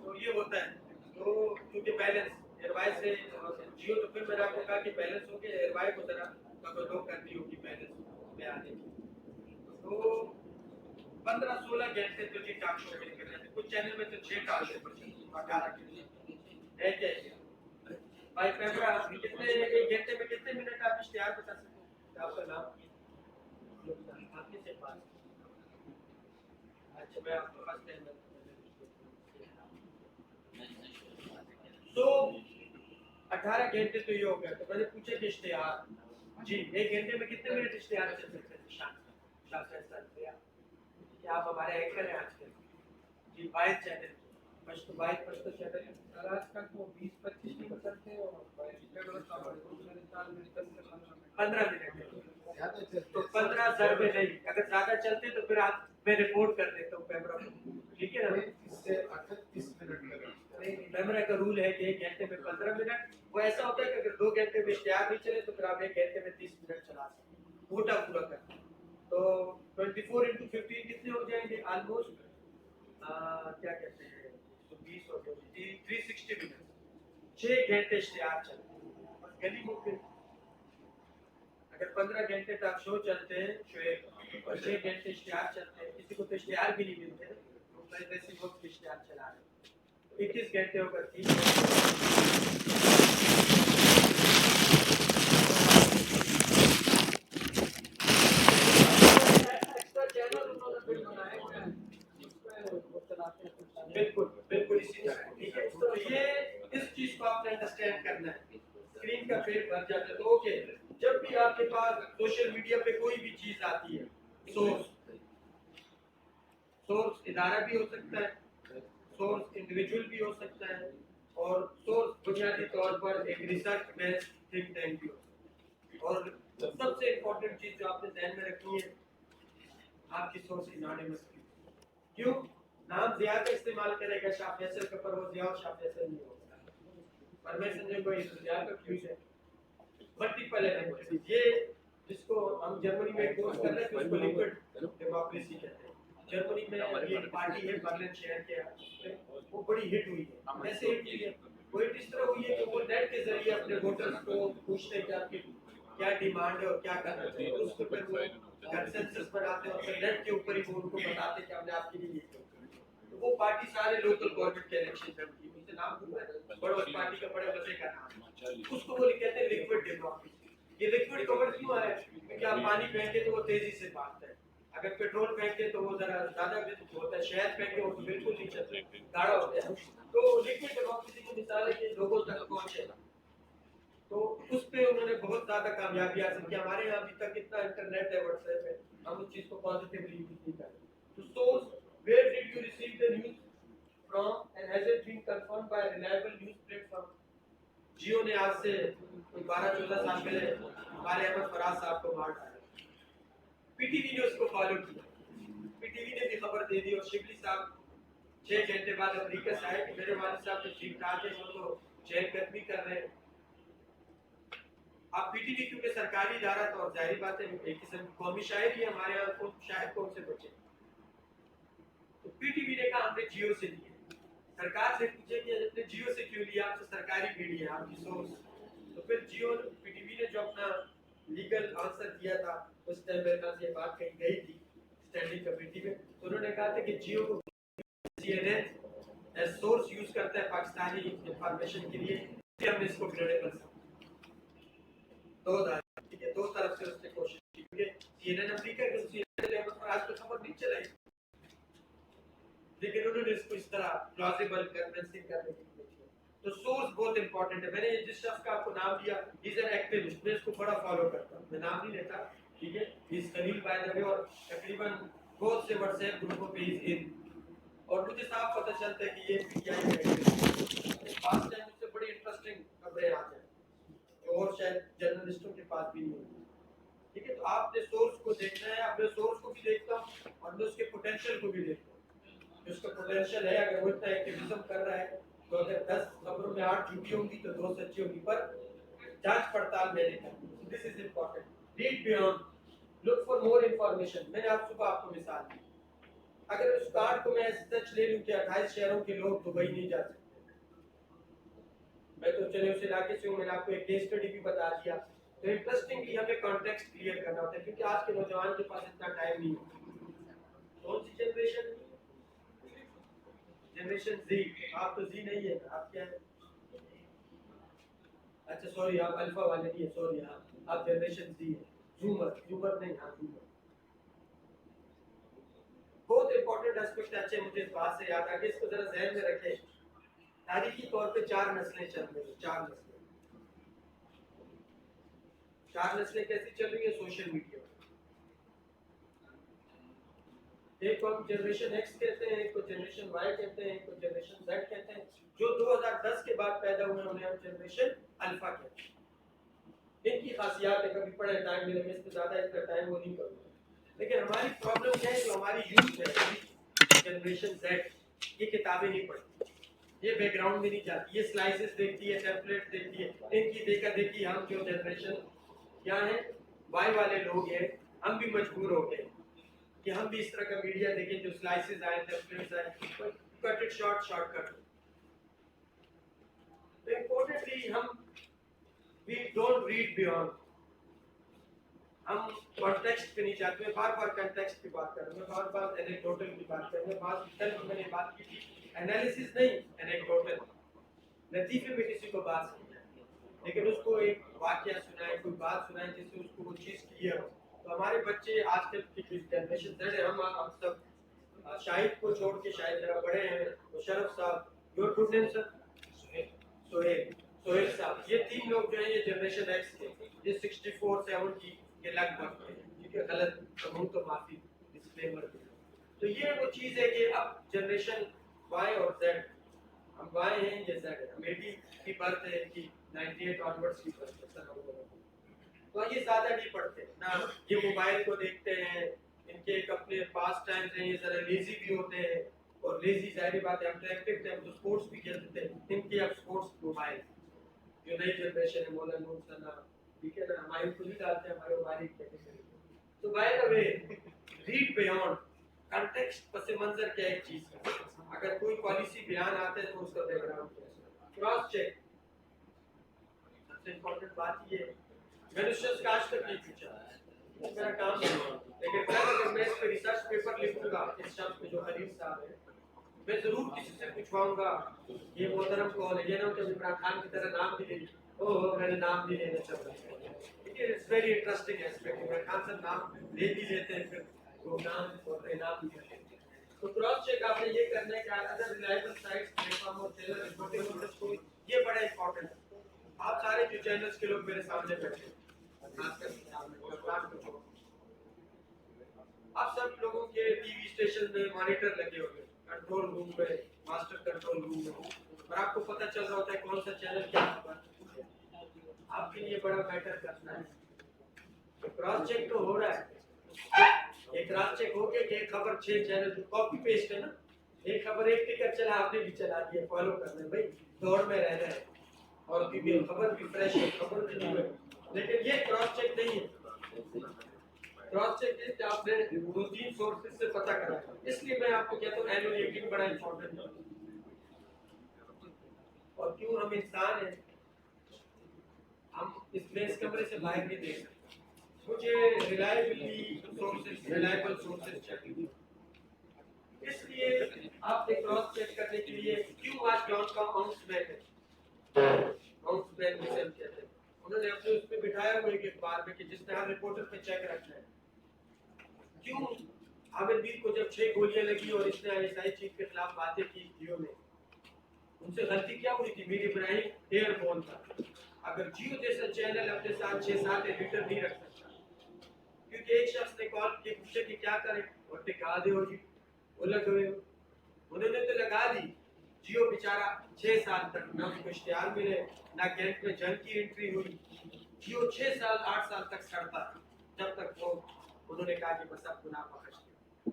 तो ये होता है। तो क्योंकि बैलेंस एयरवाई से जियो, तो फिर मैंने आपको कहा कि बैलेंस हो गया, एयरवाई को जरा कवर करनी होगी बैलेंस में आने की। तो 15-16 घंटे तो जी टॉक शो में निकल जाते, कुछ चैनल में तो 6 टॉक शो पर चलते हैं 18 घंटे है क्या भाई? कैमरा कितने एक घंटे में कितने मिनट आप इश्तिहार बता सकते हैं? आपका नाम आपके से पास? अच्छा, मैं आपको फर्स्ट टाइम तो 18 घंटे तो ये हो गया। तो मैंने पूछा कि इश्तिहार जी 1 घंटे में कितने मिनट इश्तिहार चल सकते हैं? क्या आप हमारे एंकर हैं आजकल? जी 22 चैनल, पश्तो 22 पश्तो चैनल और आजकल तो 20-25 मिनट करते हैं और इंस्टाग्राम का 2-4 मिनट 15 मिनट है। ज्यादा चलते तो 15 सर में नहीं, अगर ज्यादा चलते तो फिर आप मैं रिपोर्ट कर देता हूँ कैमरा को, ठीक है ना? 35 से 38 मिनट लगे। कैमरा का रूल है कि 1 घंटे में 15 मिनट। वो ऐसा होता है कि अगर 2 घंटे में इश्तिहार नहीं चले तो फिर आप 1 घंटे में 30 मिनट चला सकते हैं, पूरा पूरा कर। तो 24/15 कितने हो जाएंगे? ऑलमोस्ट क्या कहते हैं, 120 हो गए, 360 मिनट। 6 घंटे इश्तिहार चलते हैं बस गली मुख्य। अगर 15 घंटे तक शो चलते हैं शोएब और 6 घंटे इश्तिहार चलते हैं, किसी को तो इश्तिहार भी नहीं मिलते, तो मैं वैसे वक्त इश्तिहार चला रहे हैं। 21 घंटे होकर 30 बिल्कुल बिल्कुल इसी तरह, ठीक है? तो ये इस चीज को आपने अंडरस्टैंड करना है। स्क्रीन का पेज भर जाता है तो ओके, जब भी आपके पास सोशल मीडिया पे कोई भी चीज आती है, सोर्स इदारा भी हो सकता है, सोर्स इंडिविजुअल भी हो सकता है, اور سورس بنیادی طور پر ایک ریسرچ بیسڈ تھنک ٹینک بھی ہوتا ہے. اور سب سے امپورٹنٹ چیز جو آپ نے ذہن میں رکھنی ہے آپ کی سورس انانیمس کی. کیوں نام ضیاء کا استعمال کرے گا شاہ فیصل کا پر وہ ضیاء اور شاہ فیصل نہیں ہوگا. پر میں سمجھے کوئی ضیاء کا کیوں ہے ملٹیپل ایلیمنٹس. یہ جس کو ہم جرمنی میں کورس کر رہے ہیں اس کو لیکوڈ ڈیموکریسی کہتے ہیں. جرمنی میں یہ پارٹی ہے برلن شہر کے وہ بڑی ہٹ ہوئی ہے. ایسے ہٹ ہوئی ہے وہ ہٹ اس طرح ہوئی ہے کہ وہ نیٹ کے ذریعے اپنے ووٹرز کو پوچھتے ہیں کہ آپ کی کیا ڈیمانڈ ہے اور کیا کرنا چاہیے. اس کو پھر وہ کنسنسس بناتے ہیں اور پھر نیٹ کے اوپر ہی وہ ان کو بتاتے ہیں کہ ہم نے آپ کے لیے یہ کیا. تو وہ پارٹی سارے لوکل گورنمنٹ کے الیکشن میں ہوتی ہے. نام ہوا ہے بڑے پارٹی کا بڑے مزے کا نام ہے. اس کو وہ کہتے ہیں لیکوڈ ڈیموکریسی. یہ لیکوڈ کور کیوں ہے کیونکہ آپ پانی پھینکیں تو وہ تیزی سے بھاگتا ہے. اگر پیٹرول پھینکیں تو وہ ذرا زیادہ ہوتا ہے. شہد پھینکیں وہ بالکل نہیں چلتا گاڑا ہوتا ہے. تو لیکوڈ ڈیموکریسی کی مثال ہے کہ لوگوں تک پہنچے. تو اس پہ انہوں نے بہت زیادہ کامیابی حاصل کی. ہمارے یہاں ابھی تک اتنا انٹرنیٹ ہے واٹس ایپ ہے ہم اس چیز کو پازیٹیولی یوز نہیں کرتے. تو source where did you receive the news from and has it been confirmed by reliable news platform. Geo نے آج سے 12-14 سال پہلے ہمارے احمد فراز صاحب کو مار ڈالا. پی ٹی وی نے اس کو فالو کیا. پی ٹی وی نے بھی خبر دے دی اور شبلی صاحب 6 گھنٹے بعد امریکہ سے آئے کہ میرے والد صاحب جو ٹھیک ٹھاک ہے وہ تو چہل قدمی کر رہے ہیں. اب پی ٹی وی کیونکہ سرکاری ادارہ تھا اور ظاہری بات ہے ایک قسم کی قومی شاعری ہے ہمارے یہاں کو شاید کون سے بچے. تو پی ٹی وی نے کہا ہم نے جیو سے لیے. سرکار سے پوچھے کہ آپ نے جیو سے کیوں لیا آپ سے سرکاری میڈیا آپ کی سورس. تو پھر جیو پی ٹی وی نے جو اپنا لیگل آنسر دیا تھا اس ٹائم میرے خیال سے یہ بات کہیں گئی تھی اسٹینڈنگ کمیٹی میں. تو انہوں نے کہا تھا کہ Geo C N N as source use کرتا ہے پاکستانی انفارمیشن کے لیے کہ ہم نے اس کو کریڈٹ کر سکتے. دو طرف سے اس نے کوشش کی کیونکہ سی این این امریکہ کے سی این این پر آج تک خبر نہیں چلائی لیکن انہوں نے اس کو اس طرح پلازیبل کنونسنگ کرنے کی کوشش کی. تو سورس بہت امپورٹنٹ ہے. میں نے جس شخص کا آپ کو نام دیا از این ایکٹیوسٹ میں اس کو بڑا فالو کرتا ہوں. میں نام نہیں لیتا ٹھیک ہے. اس خلیل بائی دا وے اور تقریباً بہت سے واٹس ایپ گروپوں پہ از ان اور مجھے صاف پتہ چلتا ہے کہ یہ کیا ہے. پاس ٹائم سے بڑی انٹرسٹنگ خبریں آ جائیں اور شاید جرنلسٹوں کے پاس بھی نہیں ہوتی. ٹھیک ہے. تو آپ نے سورس کو دیکھنا ہے. آپ نے سورس کو بھی دیکھتا ہوں اور میں اس کے پوٹینشیل کو بھی دیکھتا ہوں. اس کا پوٹینشیل ہے اگر وہ اتنا ایکٹیویزم کر رہا ہے تو اگر 10 خبروں میں 8 جھوٹی ہوں گی تو 2 سچی ہوں گی پر جانچ پڑتال میں نے کرنی. This is important. Read beyond look for more information. میں نے آپ صبح آپ کو مثال دی. اگر اس کارڈ کو میں سچ لے لوں کہ 28 شہروں کے لوگ دبئی نہیں جا سکتے میں تو چلے اس علاقے سے ہوں. میں نے آپ کو ایک کیس اسٹڈی بھی بتا دیا. تو انٹرسٹنگلی ہمیں کانٹیکسٹ کلیئر کرنا ہوتا ہے کیونکہ آج کے نوجوان کے پاس اتنا ٹائم نہیں ہے. کون سی جنریشن زی. آپ تو زی نہیں ہے آپ کیا ہے. اچھا سوری آپ الفا والے نہیں ہیں. سوری آپ جنریشن زی ہے. زومر نہیں. ہاں زومر بہت امپورٹنٹ ایسپیکٹ. اچھے مجھے اس بات سے یاد آ گیا اس کو ذرا ذہن میں رکھیں. تاریخی طور پہ 4 نسلیں چل رہی ہیں. 4 نسلیں کیسی چل رہی ہیں سوشل میڈیا. ایک کو ہم جنریشن ایکس کہتے ہیں ایک کو جنریشن وائی کہتے ہیں ایک کو جنریشن زیڈ کہتے ہیں. جو 2010 کے بعد پیدا ہوئے ہیں انہیں ہم جنریشن الفا کہتے ہیں. ان کی خاصیات ہے کبھی پڑھے ٹائم ملے میں اس پہ زیادہ اس کا ٹائم وہ نہیں کروں گا. لیکن ہماری پرابلم کیا ہے جو ہماری یوتھ ہے جنریشن زیڈ یہ کتابیں نہیں پڑھتی. یہ بیک گراؤنڈ میں نہیں جاتی. یہ سلائسز دیکھتی ہے ٹیمپلیٹ دیکھتی ہے. ان کی دیکھا دیکھی ہم جو جنریشن کیا ہیں وائی والے لوگ ہیں ہم بھی مجبور ہو گئے کہ ہم بھی اس طرح کا میڈیا دیکھیں جو سلائسز آئے ٹیمپلیٹس آئے کٹ اٹ شارٹ کٹ. تو امپورٹنٹلی ہم وی ڈونٹ ریڈ بیونڈ. ہم کانٹیکسٹ پہ نہیں جاتے. میں بار بار کانٹیکسٹ کی بات کر رہا ہوں. میں بار بار اینیکڈوٹل کی بات کر رہا ہوں. بعض کل میں نے بات کی تھی انالیسس نہیں اینیکڈوٹل. لطیفے میں کسی کو بات سمجھائیں لیکن اس کو ایک واقعہ سنائیں کوئی بات سنائیں جس سے اس کو وہ چیز کلیئر ہو. تو ہمارے بچے آج کل کی جنریشن زیڈ ہے. ہم سب شاہد کو چھوڑ کے شاید ذرا بڑے ہیں. مشرف صاحب یور گڈ نیم سر سہیل صاحب یہ 3 لوگ جو ہیں یہ جنریشن ایکس کے. یہ 64-70 کے لگ بھگ ہے. ٹھیک ہے. غلط کہوں تو معافی ڈسکلیمر. تو یہ وہ چیز ہے کہ اب جنریشن وائی اور زیڈ हम बाएं हैं, ये सेट है, हम 80 की बर्थ है, इनकी 98 ऑनवर्ड्स की बर्थ है, तो ये ज्यादा नहीं पढ़ते ना, ये मोबाइल को देखते हैं, इनके एक अपने पास टाइम्स हैं, ये जरा लेजी भी होते हैं, और लेजी जाहिर बात है, हम तो एक्टिव थे, हम तो स्पोर्ट्स भी खेलते थे, इनके अब स्पोर्ट्स मोबाइल, जो नई जनरेशन है, मौलाना नूर सना, ठीक है ना, हमारे खुद ही डालते हैं, हमारी कैटेगरी। तो bye the way, read beyond context, पस मंजर क्या एक चीज का, अगर कोई पॉलिसी बयान आते हैं तो उसका बैकग्राउंड क्या है, क्रॉस चेक, सबसे इम्पोर्टेंट बात ये है, मैंने उससे आज तक नहीं पूछा, मेरा काम नहीं है, लेकिन कल अगर मैं इस पे रिसर्च पेपर लिखूंगा, इस शब्द में जो खलील साहब है, मैं जरूर किसी से पूछवाऊंगा, ये मोहतरम कौन है, ये ना तो इमरान खान की तरह नाम भी ले, ओह मैंने नाम भी लेना चाहता हूँ, ठीक है, it's very interesting aspect, Imran Khan से नाम ले भी लेते हैं, फिर वो नाम और इनाम भी करते हैं। तो क्रॉस चेक आपने ये करना है कि अदर रिलायबल साइट्स, प्लेटफॉर्म और चैनल रिपोर्टिंग को, ये बड़ा इंपॉर्टेंट है। आप सारे जो चैनल्स के लोग मेरे सामने बैठे हैं, खासकर आप सब लोगों के टीवी स्टेशन में मॉनिटर लगे होंगे, कंट्रोल रूम में, मास्टर कंट्रोल रूम में, और आपको पता चल रहा होता है कौन सा चैनल क्या खबर, आपके लिए बड़ा मैटर करना है। तो क्रॉस चेक तो हो रहा है, एक क्रॉस चेक हो गया कि एक खबर 6 चैनल कॉपी पेस्ट है ना, एक खबर एक टिकर चला, आपने भी चला दिया, फॉलो करना है भाई, दौड़ में रहना है, और भी खबर भी फ्रेश है, खबर भी न्यू है, लेकिन ये क्रॉस चेक नहीं है। क्रॉस चेक है कि आपने 2-3 सोर्सेज से पता करा, इसलिए मैं आपको कहता हूँ एनुअल रेटिंग बड़ा इंपॉर्टेंट है। और क्यों हम इंसान हैं, हम इस कमरे से बाहर नहीं देख सकते, मुझे रिलायबल सोर्सेज चाहिए, इसलिए आपने क्रॉस चेक करने के लिए क्यों आज जॉन का आउंसमैन है, आउंसमैन जिसे हम कहते हैं, उन्होंने अपने उस पे बिठाया हुआ एक अखबार में कि जिसने हर रिपोर्टर पे चेक रखना है, क्यों आमिर मीर को जब 6 गोलियां लगी और इसने आईएसआई चीफ के खिलाफ बातें की जियो में, उनसे गलती क्या हुई थी, मीर इब्राहिम एयरफोन था, अगर जियो जैसा चैनल अपने साथ 6-7 एडिटर नहीं रख सकता, क्योंकि एक शख्स ने कॉल की पूछे कि क्या करें, और टिका दे हो जी, वो लग गए, उन्होंने तो लगा दी, जियो बेचारा 6 साल तक ना उसको इश्तिहार मिले, ना कैंट में जंग की एंट्री हुई, जियो 6 साल 8 साल तक सड़ता, जब तक वो उन्होंने कहा कि बस अब गुनाह बख्श दिया।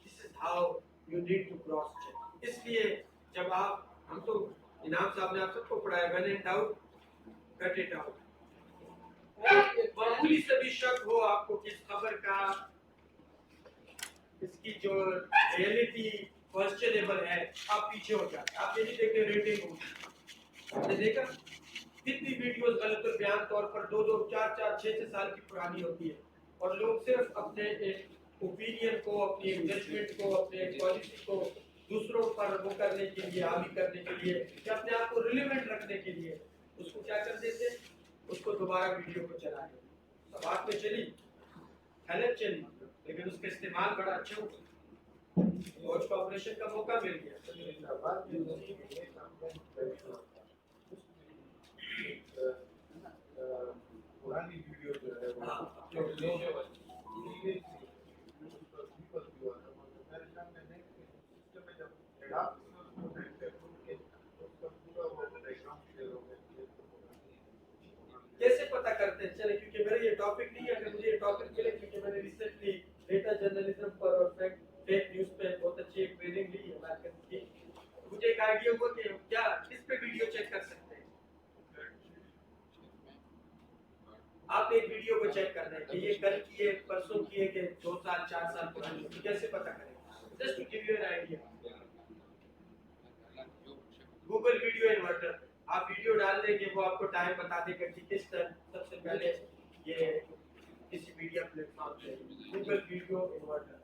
This is how you need to cross check. इसलिए जब आप, हम तो इनाम साहब ने आप सबको पढ़ाया, when in doubt cut it out, मामूली से भी शक हो आपको किस खबर का, इसकी जो रियलिटी क्वेश्चनेबल है, आप पीछे हो जाते, आप ये नहीं देखते रेटिंग हो, आपने देखा कितनी वीडियोस गलत और बयान तौर पर 2-2 4-4 6-6 साल की पुरानी होती है, और लोग सिर्फ अपने एक ओपिनियन को, अपनी जजमेंट को, अपने पॉलिसी को दूसरों पर वो करने के लिए, हावी करने के लिए, या अपने आप को रिलेवेंट रखने के लिए उसको क्या कर देते, उसको दोबारा वीडियो को चला देते, सब बात में चली, गलत चली, लेकिन उसका इस्तेमाल बड़ा अच्छा हुआ, फौज का ऑपरेशन का मौका मिल गया। पुरानी वीडियो जो है हाँ, जो मेरे सामने नहीं, सिस्टम में जब एडॉप्ट उसको नेट पे खोल के उसका पूरा वो बैकग्राउंड क्लियर हो गया, कैसे पता करते हैं, चले, क्योंकि मेरा ये टॉपिक नहीं है, अगर मुझे ये टॉपिक मिले, क्योंकि मैंने रिसेंटली डेटा जर्नलिज्म पर और फेक न्यूज़ पे बहुत अच्छी एक ट्रेनिंग ली है मार्केट की, मुझे एक आइडिया हुआ कि क्या किस पे वीडियो चेक कर सकते हैं। आप एक वीडियो को चेक करना है कि ये कल की है, परसों की है, कि 2 साल 4 साल पुरानी है, तो कैसे पता करें, just to give you an idea. Google video inverter, आप वीडियो डाल देंगे, वो आपको टाइम बता देगा कि किस टाइम सबसे पहले ये किसी मीडिया प्लेटफॉर्म पे Google video inverter.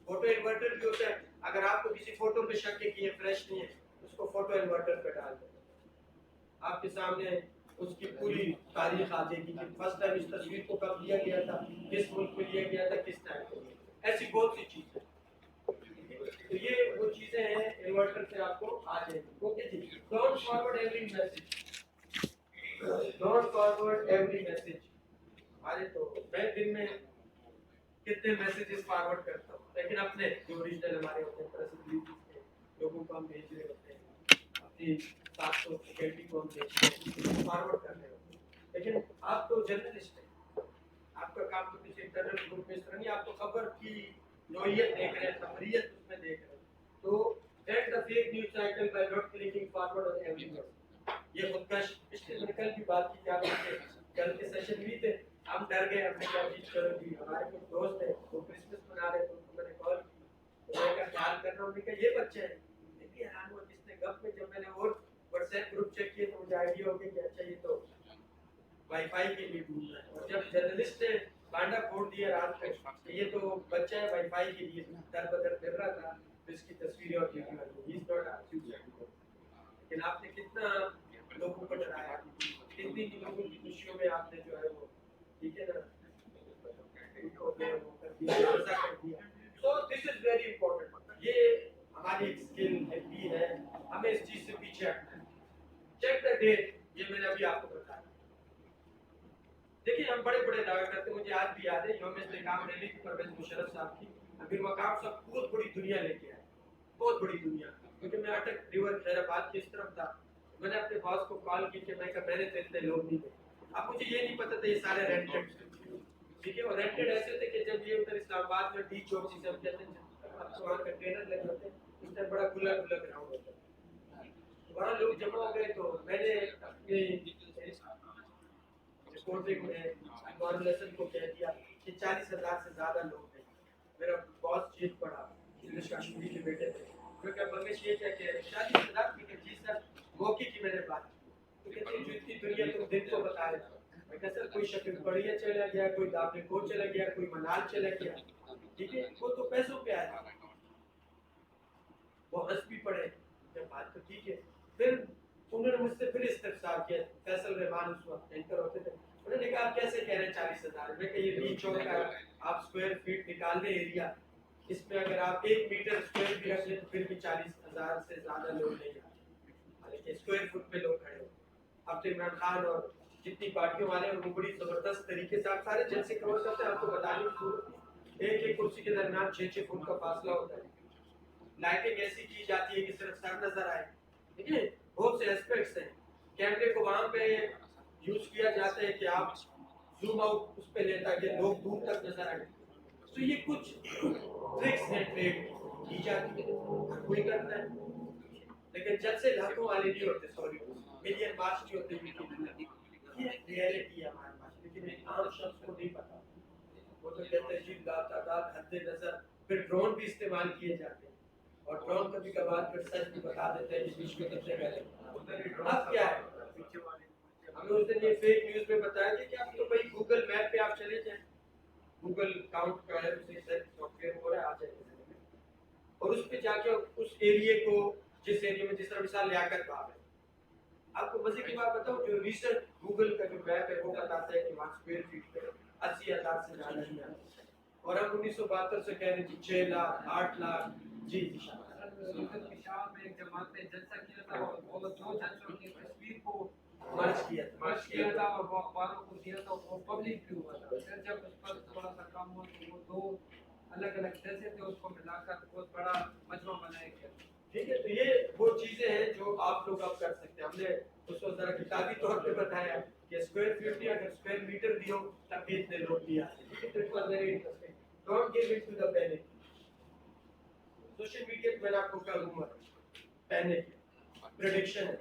Photo inverter भी होता है, अगर आपको किसी फोटो पे शक है कि ये फ्रेश नहीं है, उसको फोटो इन्वर्टर पे डाल दें, आपके सामने उसकी पूरी तारीख आ जाएगी कि फर्स्ट टाइम इस तस्वीर को कब लिया गया था, किस मुल्क में लिया गया था, किस टाइम पे, ऐसी बहुत सी चीजें। तो ये वो चीजें हैं, इन्वर्टर से आपको आ जाएगी। ओके जी, don't forward every message, don't forward every message. अरे तो मैं दिन में कितने मैसेजेस फॉरवर्ड करता हूँ, लेकिन अपने जो ओरिजिनल हमारे होते हैं, प्रसिद्ध लोगों को हम भेज रहे होते हैं, कि 700 सेकेंडरी को हम देखते हैं फॉरवर्ड कर रहे हो, लेकिन आप तो जर्नलिस्ट हैं, आपका काम तो किसी इंटरनल ग्रुप में इस तरह नहीं, आप तो खबर की नोयत देख रहे हैं, खबरियत उसमें देख रहे हैं। तो at the fake news cycle by not clicking forward on every news, ये खुदकश। इसलिए मैंने कल भी बात की, क्या बोलते, कल के सेशन भी थे, हम डर गए, हमने कहा जी चलो जी, हमारे कुछ दोस्त हैं वो क्रिसमस मना रहे थे, उनको मैंने कॉल की, तो मैं क्या ख्याल कर रहा हूँ, उन्होंने कहा ये बच्चे हैं, देखिए हैरान हुआ किसने गप में, जब मैंने और व्हाट्सएप ग्रुप चेक किए तो मुझे आइडिया हो गया कि अच्छा ये तो वाईफाई के लिए ढूंढ रहा है। और जब जर्नलिस्ट ने बांडा फोड़ दिया रात को कि ये तो बच्चा है वाईफाई के लिए दर बदर फिर रहा था, तो इसकी तस्वीरें और video I, he is not asked. लेकिन आपने कितना लोगों को डराया, कितनी लोगों की खुशियों में आपने जो है वो, ठीक है ना, उनको वो कर दिया, ऐसा कर दिया। So this is very important, ये हमारी एक स्किल भी है, हमें इस चीज से पीछे हटना है। चेक द डेट, ये मैंने अभी आपको बताया। देखिए हम बड़े बड़े दावे करते हैं, मुझे आज भी याद है यौम इस्तेकाम रैली की परवेज मुशर्रफ साहब की, अभी मकाम साहब बहुत बड़ी दुनिया लेके आए, बहुत बड़ी दुनिया, क्योंकि मैं अटक रिवर खैराबाद की इस तरफ था, मैंने अपने बॉस को कॉल की कि मैं कहा मैंने तो इतने लोग नहीं थे, अब मुझे ये नहीं पता था ये सारे रेंटेड, ठीक है, और रेंटेड ऐसे थे कि जब ये उधर इस्लामाबाद में डी चौक जिसे हम कहते हैं, अब तो वहाँ कंटेनर लगे होते हैं, उस टाइम बड़ा खुला खुला ग्राउंड होता है, वहाँ लोग जमा हो गए, तो मैंने अपने रिपोर्टिंग में कॉर्पोरेशन को कह दिया कि 40,000 से ज्यादा लोग हैं। मेरा बॉस चीफ पड़ा, इंग्लिश कश्मीरी के बेटे थे, क्योंकि बंगश ये क्या कह रहे 40,000 की जी सर, मौके की मैंने बात की, तो कहते हैं जो इतनी दुनिया तुम दिन को बता रहे थे, मैं कहता सर कोई शक्ल बढ़िया चला गया, कोई दाबे को चला गया, कोई मनाल चला गया, ठीक है, वो तो पैसों पे आया, वो हंस भी पड़े, जब बात तो ठीक है। फिर उन्होंने मुझसे फिर इस्तेफसार किया, फैसल रहमान उस वक्त एंकर होते थे, उन्होंने कहा आप कैसे कह रहे हैं 40,000, मैं कहा ये डी चौक का आप स्क्वायर फीट निकाल दें एरिया, इसमें अगर आप 1 मीटर स्क्वायर भी रख लें तो फिर भी 40,000 से ज्यादा लोग नहीं आते, हालांकि स्क्वायर फुट पे लोग खड़े हो। अब तो इमरान खान और जितनी पार्टियों वाले हैं वो बड़ी जबरदस्त तरीके से, आप सारे जलसे कवर करते हैं, आपको बताने की जरूरत नहीं, एक एक कुर्सी के दरमियान 6-6 फुट का फासला होता है, लाइटिंग ऐसी की जाती है कि सिर्फ सर नजर आए, ठीक है, बहुत से एस्पेक्ट्स हैं, कैमरे को वहां पे यूज किया जाता है कि आप जूम आउट उस पे लेता है कि लोग दूर तक नजर आए, तो ये कुछ ट्रिक्स हैं ट्रेड की जाती है, हर कोई करता है, लेकिन जब से लाखों वाले नहीं होते, सॉरी मिलियन मार्च नहीं होते, ये रियलिटी है हमारे पास, लेकिन एक आम शख्स को नहीं पता, वो तो कहते हैं जी तादाद हद नजर, फिर ड्रोन भी इस्तेमाल किए जाते हैं, और ड्रोन कभी कभार फिर सच भी बता देते हैं कि विश्व में सबसे पहले, अब क्या है, हमें उस दिन ये फेक न्यूज में बताया गया कि आप तो भाई गूगल मैप पे आप चले जाएं, गूगल काउंट का है, उसे सॉफ्टवेयर हो रहा है, आ जाएगा, और उस पे जाके उस एरिया को, जिस एरिया में, जिस तरह मिसाल लियाकत बाग है, आपको मजे की बात बताऊं, जो रिसेंट गूगल का जो मैप है वो बताता है कि वहाँ स्क्वायर फीट पे 80,000 से ज्यादा नहीं आता, और हम 1972 से कह रहे हैं 6 लाख 8 लाख, जी जी पेशाब में एक जमात ने जलसा किया था, और वो दो जलसों की तस्वीर को मर्ज किया था और वो अखबारों को दिया था, वो पब्लिक भी हुआ था, फिर जब उस पर थोड़ा सा काम हुआ तो वो दो अलग अलग जलसे थे, उसको मिलाकर बहुत बड़ा मजमा बनाया गया। ठीक है, तो ये वो चीजें हैं जो आप लोग अब कर सकते हैं, हमने उस वक्त जरा किताबी तौर पे बताया कि स्क्वायर फीट नहीं, अगर स्क्वायर मीटर भी हो तब भी इतने लोग भी आते हैं, ठीक है, तो it was very interesting, don't give it to the panic. Social media पे मैंने आपको क्या दूंगा, पैनिक प्रेडिक्शन है,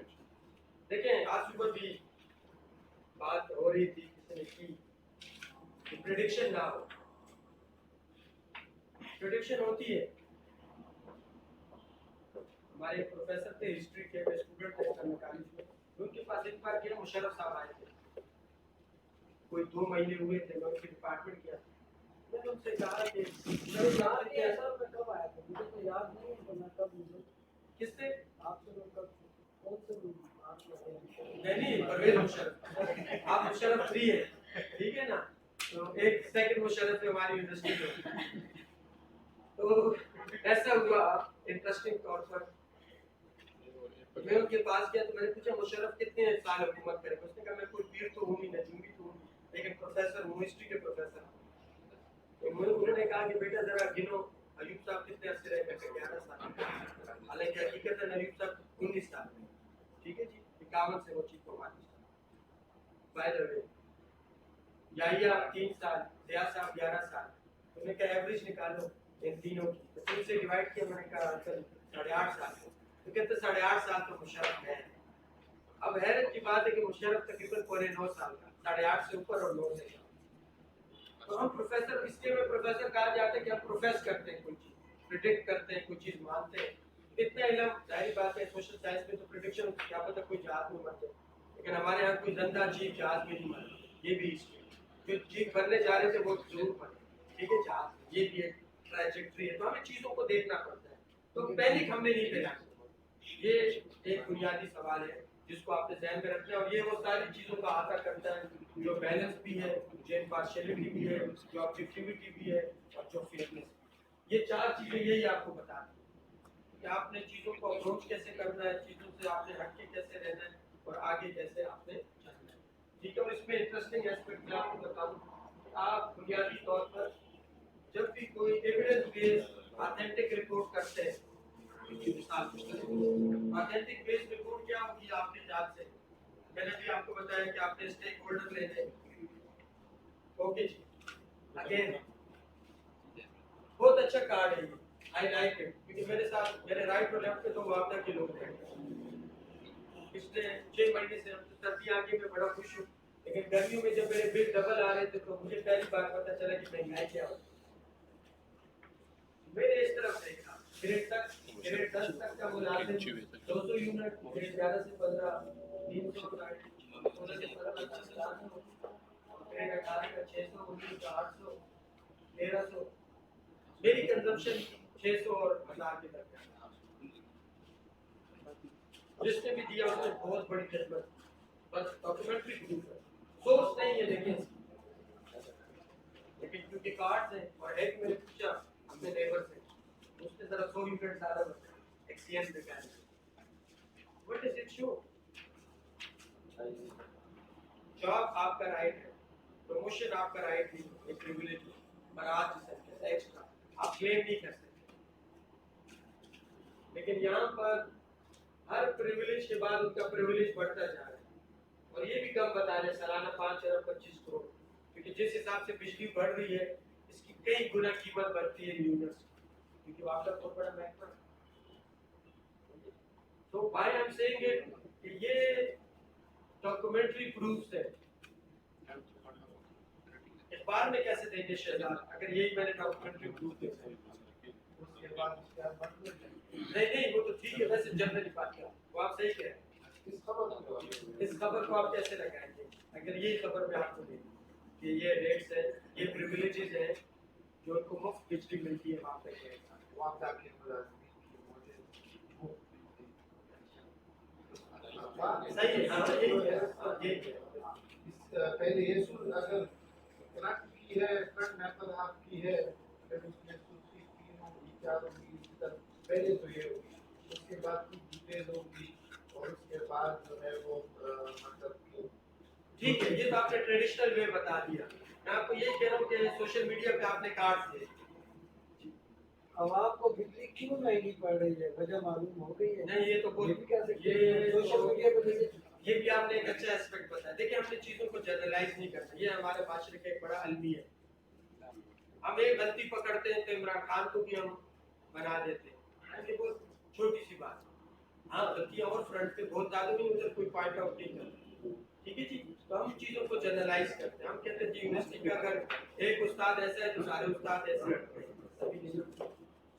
देखें आज सुबह भी बात हो रही थी, किसी ने की कि प्रेडिक्शन ना हो, प्रेडिक्शन होती है, हमारे एक प्रोफेसर थे हिस्ट्री के, स्टूडेंट थे कॉलेज में, उनके पास एक बार क्या मुशर्रफ साहब आए थे, कोई 2 महीने हुए थे, मैं उनके डिपार्टमेंट गया, मैंने उनसे कहा कि मुझे याद नहीं है सर मैं कब आया था, मुझे तो याद नहीं है तो मैं कब मुझे किससे, आपसे मैं कब कौन से आप नहीं परवेज मुशर्रफ, आप मुशर्रफ 3 है, ठीक है ना, तो एक सेकंड मुशर्रफ है हमारी यूनिवर्सिटी में, तो ऐसा हुआ इंटरेस्टिंग तौर पर, मैं उनके पास गया तो मैंने पूछा मुशर्रफ कितने साल हुकूमत करेगा, उसने कहा मैं कोई पीर तो हूँ नहीं, नजूमी तो हूँ, लेकिन प्रोफेसर हूँ, हिस्ट्री के प्रोफेसर, तो उन्होंने कहा कि बेटा जरा गिनो अयूब साहब कितने अरसे रहे, मैं 11 साल, हालांकि हकीकत है अयूब साहब 19 साल, ठीक है जी, 51 से वो चीज को Pakistan. By the way Yahya 3 साल, रियाज साहब 11 साल, तो मैंने कहा एवरेज निकालो इन तीनों की, तो 3 से डिवाइड किया, मैंने कहा चल 8.5 साल, तो कहते 8.5 साल तो मुशर्रफ है। अब हैरत की बात है कि मुशर्रफ तकरीबन पौने 9 साल का, 8.5 से ऊपर और 9 से कम। तो हम प्रोफेसर, इसलिए में प्रोफेसर कहा जाता है कि हम प्रोफेस करते हैं कोई चीज, प्रिडिक्ट करते हैं कोई चीज, मानते हैं। इतना इल्म जाहिर बात है, सोशल साइंस में तो प्रिडिक्शन क्या पता कोई जहाज में मर जाए, लेकिन हमारे यहाँ कोई जिंदा जीव जहाज में नहीं मरा, ये भी हिस्ट्री। जो जीव बनने जा रहे थे वो जरूर बने, ठीक है, जहाज में, ये भी एक ट्रैजेक्टरी है। तो हमें चीजों को देखना पड़ता है, तो पैनिक हमने नहीं फैलानी। ये एक बुनियादी सवाल है जिसको आपने ध्यान में रखना है, और ये वो सारी चीज़ों का अहाता करता है जो बैलेंस भी है, जो इम्पार्शियलिटी भी है, जो ऑब्जेक्टिविटी भी है, और जो फेयरनेस भी। ये 4 चीज़ें यही आपको बताती हैं कि आपने चीज़ों को अप्रोच कैसे करना है, चीज़ों से आपने हटके कैसे रहना है, और आगे कैसे आपने चलना है। ठीक है, और इसमें इंटरेस्टिंग एस्पेक्ट मैं आपको बताऊँ, आप बुनियादी तौर पर जब भी कोई एविडेंस बेस्ड ऑथेंटिक रिपोर्ट करते हैं, ऑथेंटिक बेस्ड रिपोर्ट क्या होगी आपके ख्याल से? मैंने भी आपको बताया कि आपने स्टेक होल्डर लेने, ओके जी, अगेन बहुत अच्छा कार्ड है ये, आई लाइक इट, क्योंकि मेरे साथ मेरे राइट और लेफ्ट पे तो वापदा के लोग हैं। पिछले 6 महीने से हम सर्दी आगे में बड़ा खुश हूँ, लेकिन गर्मियों में जब मेरे बिल डबल आ रहे थे तो मुझे पहली बार पता चला कि महंगाई क्या होती है। मैंने इस तरफ देखा, ग्रेड 10 तक का मुलाजिम 200 यूनिट, ग्रेड 11 से 15 300, 16 से 17 ग्रेड 18 का 600, 19 का 800, 1300, मेरी कंजम्पशन 600 और 1000 के दरमियान। जिसने भी दिया उसने बहुत बड़ी खिदमत, बस डॉक्यूमेंट्री प्रूफ है, सोर्स नहीं है लेकिन क्योंकि कार्ड्स हैं, और एक मैंने पूछा अपने नेबर से, उसने जरा 100 यूनिट ज्यादा बताया, एक्सचेंज में क्या है, what does it show? Job आपका राइट है, प्रमोशन आपका राइट नहीं, एक प्रिविलेज है, पर आज जिसे एक्स्ट्रा आप क्लेम नहीं कर सकते। लेकिन यहाँ पर हर प्रिविलेज के बाद उनका प्रिविलेज बढ़ता जा रहा है, और ये भी कम बता रहे हैं, सालाना 5 अरब 25 करोड़, क्योंकि जिस हिसाब से बिजली बढ़ रही है इसकी कई गुना कीमत बढ़ती है यूनिट्स, क्योंकि आपका बहुत बड़ा महत्व है। तो why I am saying it कि ये डॉक्यूमेंट्री प्रूफ्स है। इकबाल में कैसे देंगे शहजाद अगर यही मैंने डॉक्यूमेंट्री प्रूफ देखा, उसके बाद नहीं वो तो ठीक है, वैसे जनरली बात कर, वो आप सही कह रहे हैं। इस खबर को आप कैसे लगाएंगे अगर यही खबर में आपको दें कि ये रेट्स है, ये प्रिविलेजेस है जो उनको मुफ्त बिजली मिलती है वहाँ पे, वहाँ जाके सही है, हाँ यही है, यही है। पहले ये सुन, अगर कनेक्ट की है, फ्रंट मेथड आपकी है, फिर उसमें सूची 3 होगी, 4 होगी, इसी तरह पहले तो ये होगी, उसके बाद कुछ डिटेल होगी, और उसके बाद जो है वो मतलब ठीक है, ये तो आपने ट्रेडिशनल वे बता दिया। मैं आपको यही कह रहा हूँ कि सोशल मीडिया पे आपने कार्ड दिए, अब आपको बिजली क्यों महंगी पड़ रही है, वजह मालूम हो गई है? नहीं ये तो ये भी कह सकते हैं, ये सोशल मीडिया पे जैसे ये भी आपने एक अच्छा एस्पेक्ट बताया। देखिए हमने चीजों को जनरलाइज नहीं करना, ये हमारे माशरे का एक बड़ा अलमी है। हम एक गलती पकड़ते हैं तो इमरान खान को भी हम बना देते हैं, ये बहुत छोटी सी बात है। हाँ गलतियाँ और फ्रंट पे बहुत ज्यादा नहीं, उधर कोई पॉइंट आउट नहीं करते, ठीक है जी। तो हम चीजों को जनरलाइज करते हैं, हम कहते हैं जी यूनिवर्सिटी का अगर एक उस्ताद ऐसा है तो सारे उस्ताद ऐसे हैं,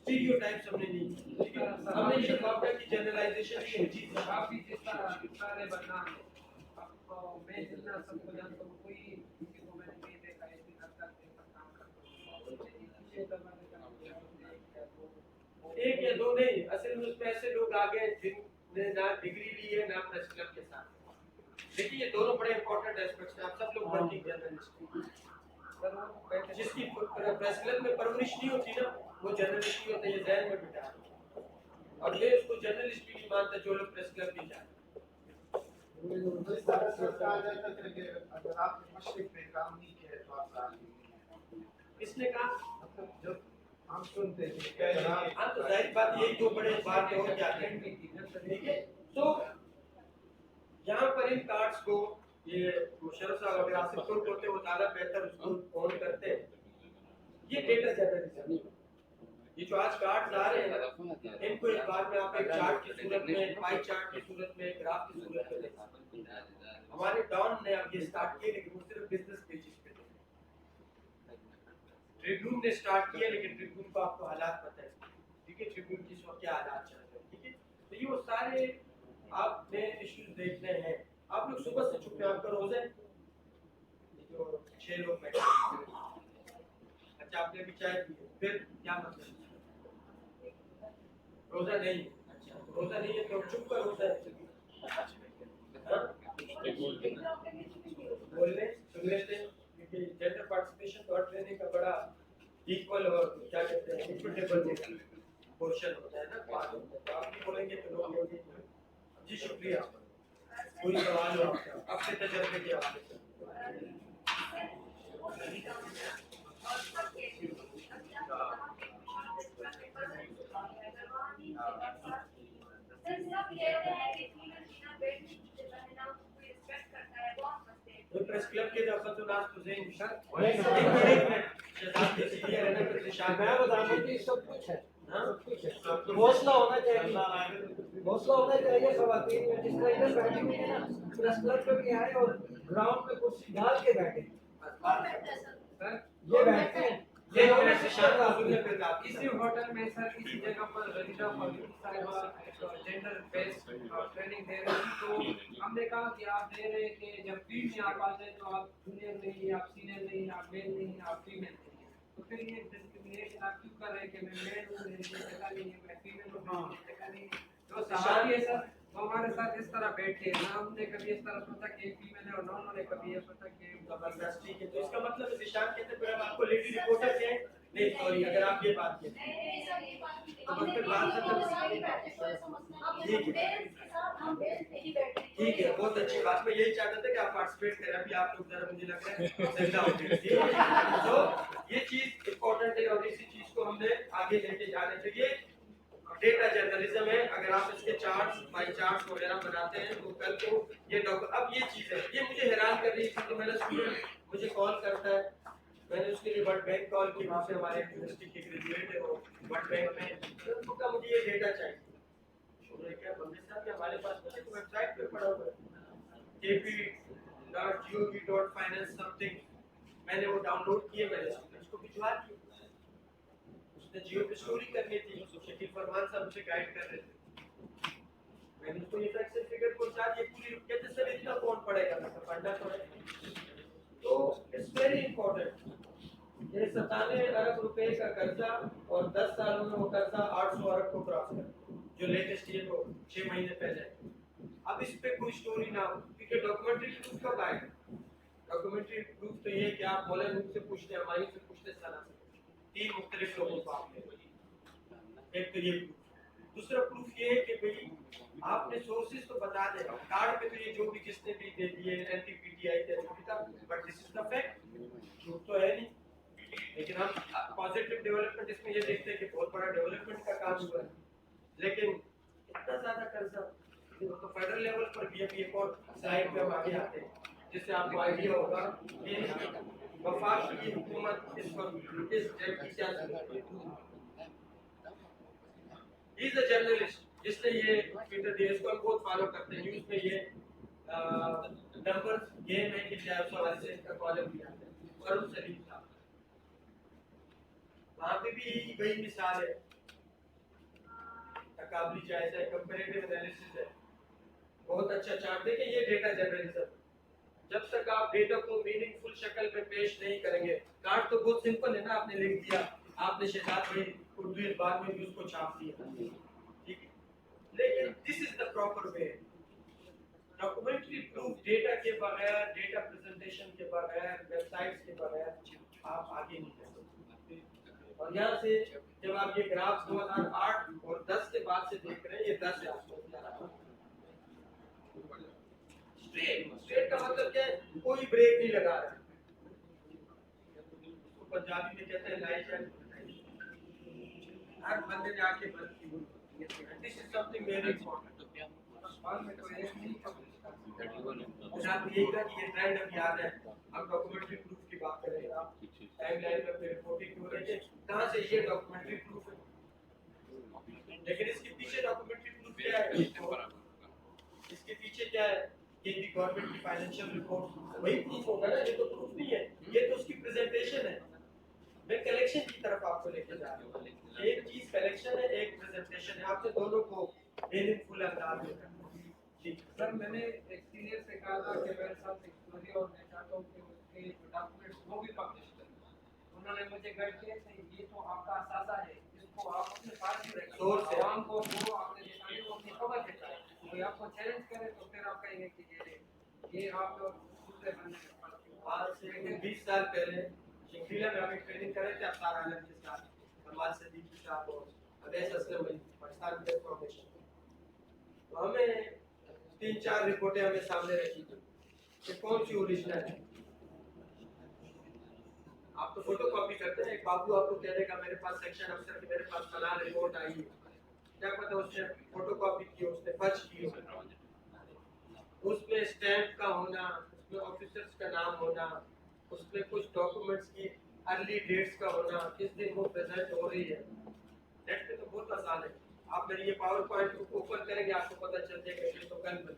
स्टीरियोटाइप्स हमने नहीं, हमने ये कहा कि जनरलाइजेशन की चीज है। काफी सारे बदनाम है। अब मैं जितना सबको जानता हूँ, कोई किसी को मैंने नहीं देखा ऐसे करता है पर काम करता है। एक या दो नहीं, असल में उसमें ऐसे लोग आ गए जिनने ना डिग्री ली है ना प्रेस क्लब के साथ। देखिए ये दोनों बड़े इंपॉर्टेंट एस्पेक्ट्स हैं। आप सब लोग वर्किंग जर्नलिस्ट, जिसकी प्रेस क्लब में परवरिश नहीं होती ना वो जर्नलिस्ट नहीं होता, ये ज़हन में बिठा। और ये उसको जर्नलिस्ट भी नहीं मानता जो लोग प्रेस क्लब नहीं जाते। कहा जाता है कि अगर आपने मशरिक में काम नहीं किया है तो आप राजनीति में, किसने कहा? मतलब जब हम सुनते हैं हाँ तो जाहिर बात यही तो बड़े बात हो जाते हैं, ठीक है। तो यहाँ पर इन कार्ड्स को ये मुशर्रफ साहब अगर आसिफ तुर्क होते वो ज़्यादा बेहतर उसको ऑन करते। ये डेटा जर्नलिज्म, ये जो आज कार्ड्स आ रहे हैं इनको एक बार में आप एक चार्ट की सूरत में, पाई चार्ट की सूरत में, ग्राफ की सूरत में देख सकते हैं। हमारे डॉन ने अब ये स्टार्ट किया लेकिन वो सिर्फ बिजनेस पेजेस पे थे। ट्रिब्यून ने स्टार्ट किया लेकिन ट्रिब्यून को आपको हालात पता है, ठीक है, ट्रिब्यून की क्या हालात चल रहे हैं, ठीक है। तो ये वो सारे आपने इश्यूज देखने हैं। आप लोग सुबह से चुप हैं, आपका रोजा है, जो 6 लोग बैठे हैं। अच्छा आपने भी चाय पी है, फिर क्या मतलब रोजा नहीं है? अच्छा रोजा नहीं है तो चुप का रोजा है, बोलने सुन लेते हैं, क्योंकि जेंडर पार्टिसिपेशन और ट्रेनिंग का बड़ा इक्वल और क्या कहते हैं इक्विटेबल पोर्शन होता है ना, बात होता है। तो आप भी बोलेंगे तो लोग बोलेंगे। जी शुक्रिया। कोई सवाल हो आपका अपने तजर्बे के हवाले से? प्रेस क्लब के दफतर नाज हुसैन मैं बताऊं कि सब कुछ है, सब कुछ है, हौसला होना चाहिए, हौसला होना चाहिए खवातीन में। जिस तरह इधर बैठी हुई है ना, प्रेस क्लब में भी आए और ग्राउंड में कुर्सी डाल के बैठे, ये बैठते हैं, ये इसी होटल में सर किसी जगह पर रजीदा फारूकी साहिबा जेंडर बेस्ड ट्रेनिंग दे रही थी। तो हमने कहा कि आप दे रहे हैं कि जब फील्ड में आप आ जाए तो आप जूनियर नहीं, आप सीनियर नहीं, आप मेल नहीं, आप फीमेल नहीं है। तो फिर ये डिस्क्रिमिनेशन आप क्यों कर रहे हैं कि मैं मेल हूँ, मेरी जगह नहीं है, मैं फीमेल हूँ, मेरी जगह नहीं है। जो साहब है सर वो हमारे साथ इस तरह बैठे हैं, ना हमने कभी इस तरह सोचा कि फीमेल है और ना उन्होंने कभी ये सोचा कि जबरदस्त, ठीक है। तो इसका मतलब है निशान कहते हैं फिर हम आपको लेडी रिपोर्टर के नहीं, सॉरी अगर आप ये बात कहते हैं तो फिर बात ठीक है, बहुत अच्छी बात। मैं यही चाहता था कि आप पार्टिसिपेट करें, अभी आप लोग जरा मुझे लग रहा है जिंदा हो गए। तो ये चीज इम्पोर्टेंट है और इसी चीज को हमने आगे लेके जाने चाहिए। डेटा जर्नलिज्म है, अगर आप इसके चार्ट्स पाई चार्ट्स वगैरह बनाते हैं तो कल को ये अब ये चीज है, ये मुझे हैरान कर रही थी। तो मेरा स्टूडेंट मुझे कॉल करता है, मैंने उसके लिए वर्ल्ड बैंक कॉल की, वहाँ से हमारे यूनिवर्सिटी के ग्रेजुएट है वो वर्ल्ड बैंक में, उनको कहा मुझे ये डेटा चाहिए। क्या बंदे साहब हमारे पास मुझे तो वेबसाइट पे पड़ा हुआ है kp.gov.finance समथिंग, मैंने वो डाउनलोड किए, मैंने स्टूडेंट्स को भिजवा दिए। उसने जियो पे स्टोरी करनी थी, शकील फरमान साहब उसे गाइड कर रहे थे, मैंने उसको ये एक्सेल फिगर पहुंचा दिए पूरी। कहते सर इतना कौन पड़ेगा, मैं फंडा तो है। तो इट्स वेरी इंपॉर्टेंट। ये 97 अरब रुपए का कर्जा और 10 सालों में वो कर्जा 800 अरब को क्रॉस कर, जो लेटेस्ट ये तो 6 महीने पहले। अब इस पे कोई स्टोरी ना हो, क्योंकि डॉक्यूमेंट्री प्रूफ कब आएगा? डॉक्यूमेंट्री प्रूफ तो ये कि आप मौलाना रूप से पूछते हैं, हमारी से पूछते, सना से, 3 मुख्तलिफ लोगों को आपने। एक तो ये प्रूफ, दूसरा प्रूफ ये है कि भाई आपने सोर्सेज तो बता दे, कार्ड पे तो ये जो भी जिसने भी दे दिए एनटीपीटीआई के but this is the fact, झूठ तो है नहीं। लेकिन हम पॉजिटिव डेवलपमेंट इसमें ये देखते हैं कि बहुत बड़ा डेवलपमेंट का काम हुआ है, लेकिन इतना ज्यादा कर्जा तो फेडरल लेवल पर भी। अभी एक और स्लाइड पे हम आगे आते हैं जिससे आपको आइडिया होगा कि वफाक की हुकूमत इस वक्त इस जंग की क्या ही इज अ जर्नलिस्ट जिसने ये ट्विटर दिया, इसको हम बहुत फॉलो करते हैं। न्यूज़ में ये नंबर्स गेम है कि क्या उस हवाले से इसका कॉलम भी आता है। अरुण सलीम साहब, वहाँ पे भी वही मिसाल है, तकाबली जायजा है, कंपैरेटिव एनालिसिस है, बहुत अच्छा चार्ट। देखिए ये डेटा जर्नलिज्म, जब तक आप डेटा को मीनिंगफुल शक्ल में पेश नहीं करेंगे, कार्ड तो बहुत सिंपल है ना, आपने लिख दिया, आपने शहजाद भाई उर्दू अखबार में भी उसको छाप दिया, ठीक है। लेकिन this is the proper way. Documentary proof data के बगैर, डेटा प्रेजेंटेशन के बगैर, वेबसाइट्स के बगैर आप आगे नहीं जा सकते। और यहाँ से जब आप ये ग्राफ 2008 और 10 के बाद से देख रहे हैं, ये 10 है आपको स्ट्रेट का मतलब क्या है? कोई ब्रेक नहीं लगा रहा है, उसको पंजाबी में कहते हैं लाइट, हर बंदे ने आके बंद की। This is something very important. में तो एक नहीं जनाब यही था कि ये ट्रेंड अभी आ रहा है, हम डॉक्यूमेंट्री प्रूफ की बात कर रहे हैं, आप टाइमलाइन में अपनी रिपोर्टिंग हो रही है, कहाँ से ये डॉक्यूमेंट्री प्रूफ है, लेकिन इसके पीछे डॉक्यूमेंट्री प्रूफ क्या है, इसके पीछे क्या है कि गवर्नमेंट की फाइनेंशियल रिपोर्ट वही प्रूफ होगा ना, ये तो प्रूफ नहीं है, ये तो उसकी प्रेजेंटेशन है। मैं कलेक्शन की तरफ आपको लेके जा रहा हूँ, एक चीज कलेक्शन है, एक प्रेजेंटेशन है, आपसे दोनों को मीनिंगफुल अंदाज में करना है। ठीक सर मैंने एक सीनियर से कहा था कि मेरे साथ एक स्टोरी और मैं चाहता हूँ कि उसके डॉक्यूमेंट्स वो भी पब्लिश करें। उन्होंने मुझे गाइड किया कि ये तो आपका असासा है, इसको आप अपने पास ही रखें, आवाम को वो आपने दिखाने को अपनी खबर देता है, कोई आपको चैलेंज करे तो फिर आप कहेंगे कि ये आप लोग दूसरे बनने के पास। आज से 20 साल पहले शिंगीला में हमें ट्रेनिंग करे थे अफ्तार आलम के साथ, कमाल सदीकी साहब और अवैस असलम पाकिस्तान प्रेस फाउंडेशन, तो हमें 3-4 रिपोर्टें हमें सामने रखी थी कि कौन सी ओरिजिनल है। आप तो फोटो कॉपी करते हैं, एक बाबू आपको कह देगा मेरे पास सेक्शन अफसर की मेरे पास फलां रिपोर्ट आई है, क्या पता उसने फोटो कॉपी की, उसने फर्ज की, उसमें स्टैंप का होना, उसमें ऑफिसर्स का नाम होना, उसमें कुछ डॉक्यूमेंट्स की अर्ली डेट्स का होना, किस दिन वो प्रेजेंट हो रही है। नेट पे तो बहुत आसान है, आप मेरी ये पावर पॉइंट को ओपन करेंगे आपको पता चल जाएगा कि तो कल बन,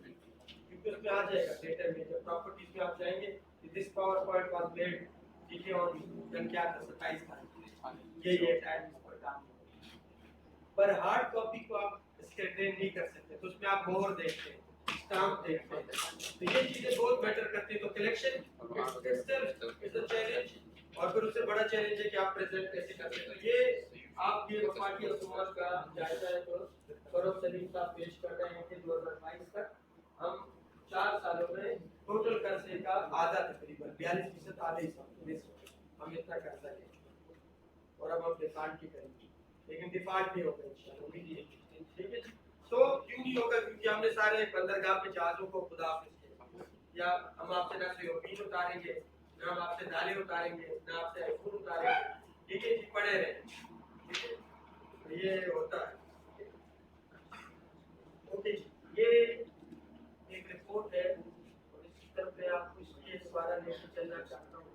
क्योंकि उसमें आ जाएगा डेटा में, जब प्रॉपर्टीज में आप जाएंगे this power point was made, ठीक है, और जन क्या था 27 तारीख ये टाइम पर काम, पर हार्ड कॉपी को आप स्कैन नहीं कर सकते, तो उसमें आप मोहर देखते हैं, स्टाम्प देखते हैं, तो ये चीजें बहुत मैटर करती है। तो कलेक्शन इज अ चैलेंज, और फिर उससे बड़ा चैलेंज है कि आप प्रेजेंट कैसे करते हैं। तो ये आप ये वफाकी हुकूमत का जायजा है, तो फरोख सलीम साहब पेश कर रहे हैं कि 2022 तक हम 4 सालों में टोटल कर्जे का आधा तकरीबन 42% आधे हम इतना कर्जा लेंगे, और अब हम डिफॉल्ट की करेंगे, लेकिन डिफॉल्ट नहीं होगा इंशाल्लाह, उम्मीद है, ठीक है। तो क्यों नहीं होगा, क्योंकि हमने सारे बंदरगाह पे जहाजों को खुदा किया, या हम आपसे ना सोयाबीन उतारेंगे, ना हम आपसे दालें उतारेंगे, ना आपसे आईफोन उतारेंगे, ठीक है जी, पड़े रहे, ठीक है, तो ये होता है। ओके, ये एक रिपोर्ट है, और इसी तरह पे आपको इसके दोबारा लेकर चलना चाहता हूँ।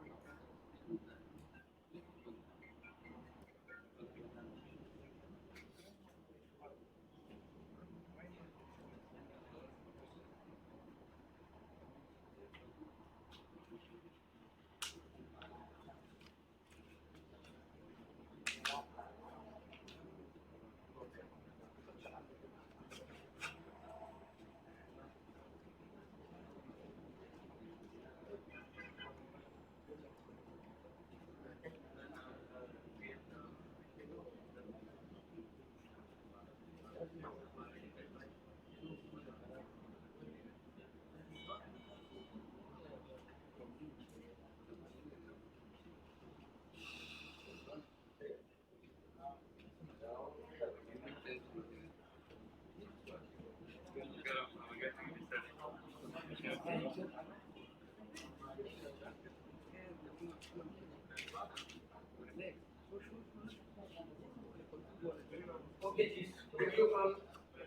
ओके जी, वीडियो को हम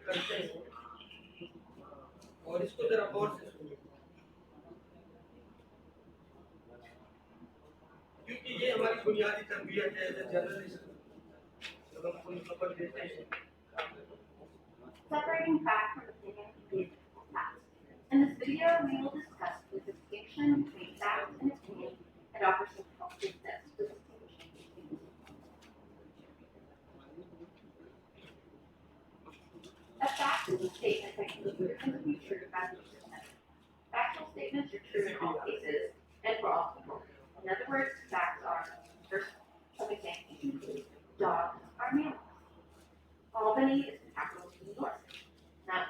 करते हैं, और इसको जरा गौर से सुनिए, क्योंकि ये हमारी बुनियादी तरबियत है एज ए जर्नलिस्ट, जब हम कोई खबर देते हैं। Separating fact from opinion is facts. In this video, we will discuss the distinction between fact and opinion and offer some helpful steps for distinguishing between the two. A fact is a statement that can be proven to be true by the extent. Factual statements are true in all cases and for all people. In other words, facts are, first, some examples include dogs are mammals. Albany is the capital of New York. Now,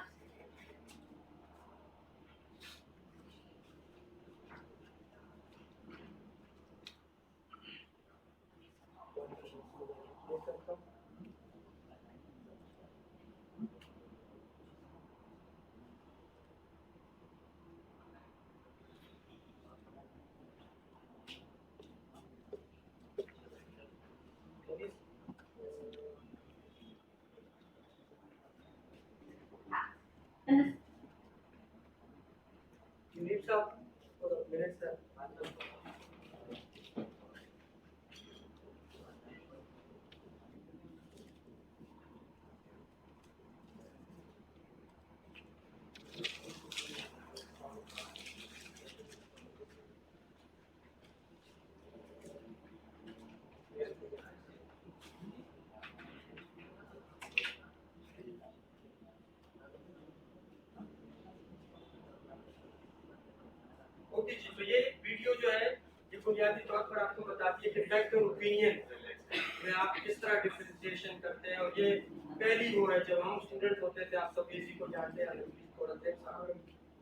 बुनियादी तौर पर आपको बताती है कि fact और opinion में आप किस तरह डिफरेंशिएशन करते हैं। और ये पहली वो है जब हम स्टूडेंट होते थे, आप सब इसी को जानते हैं, और रतेब साहब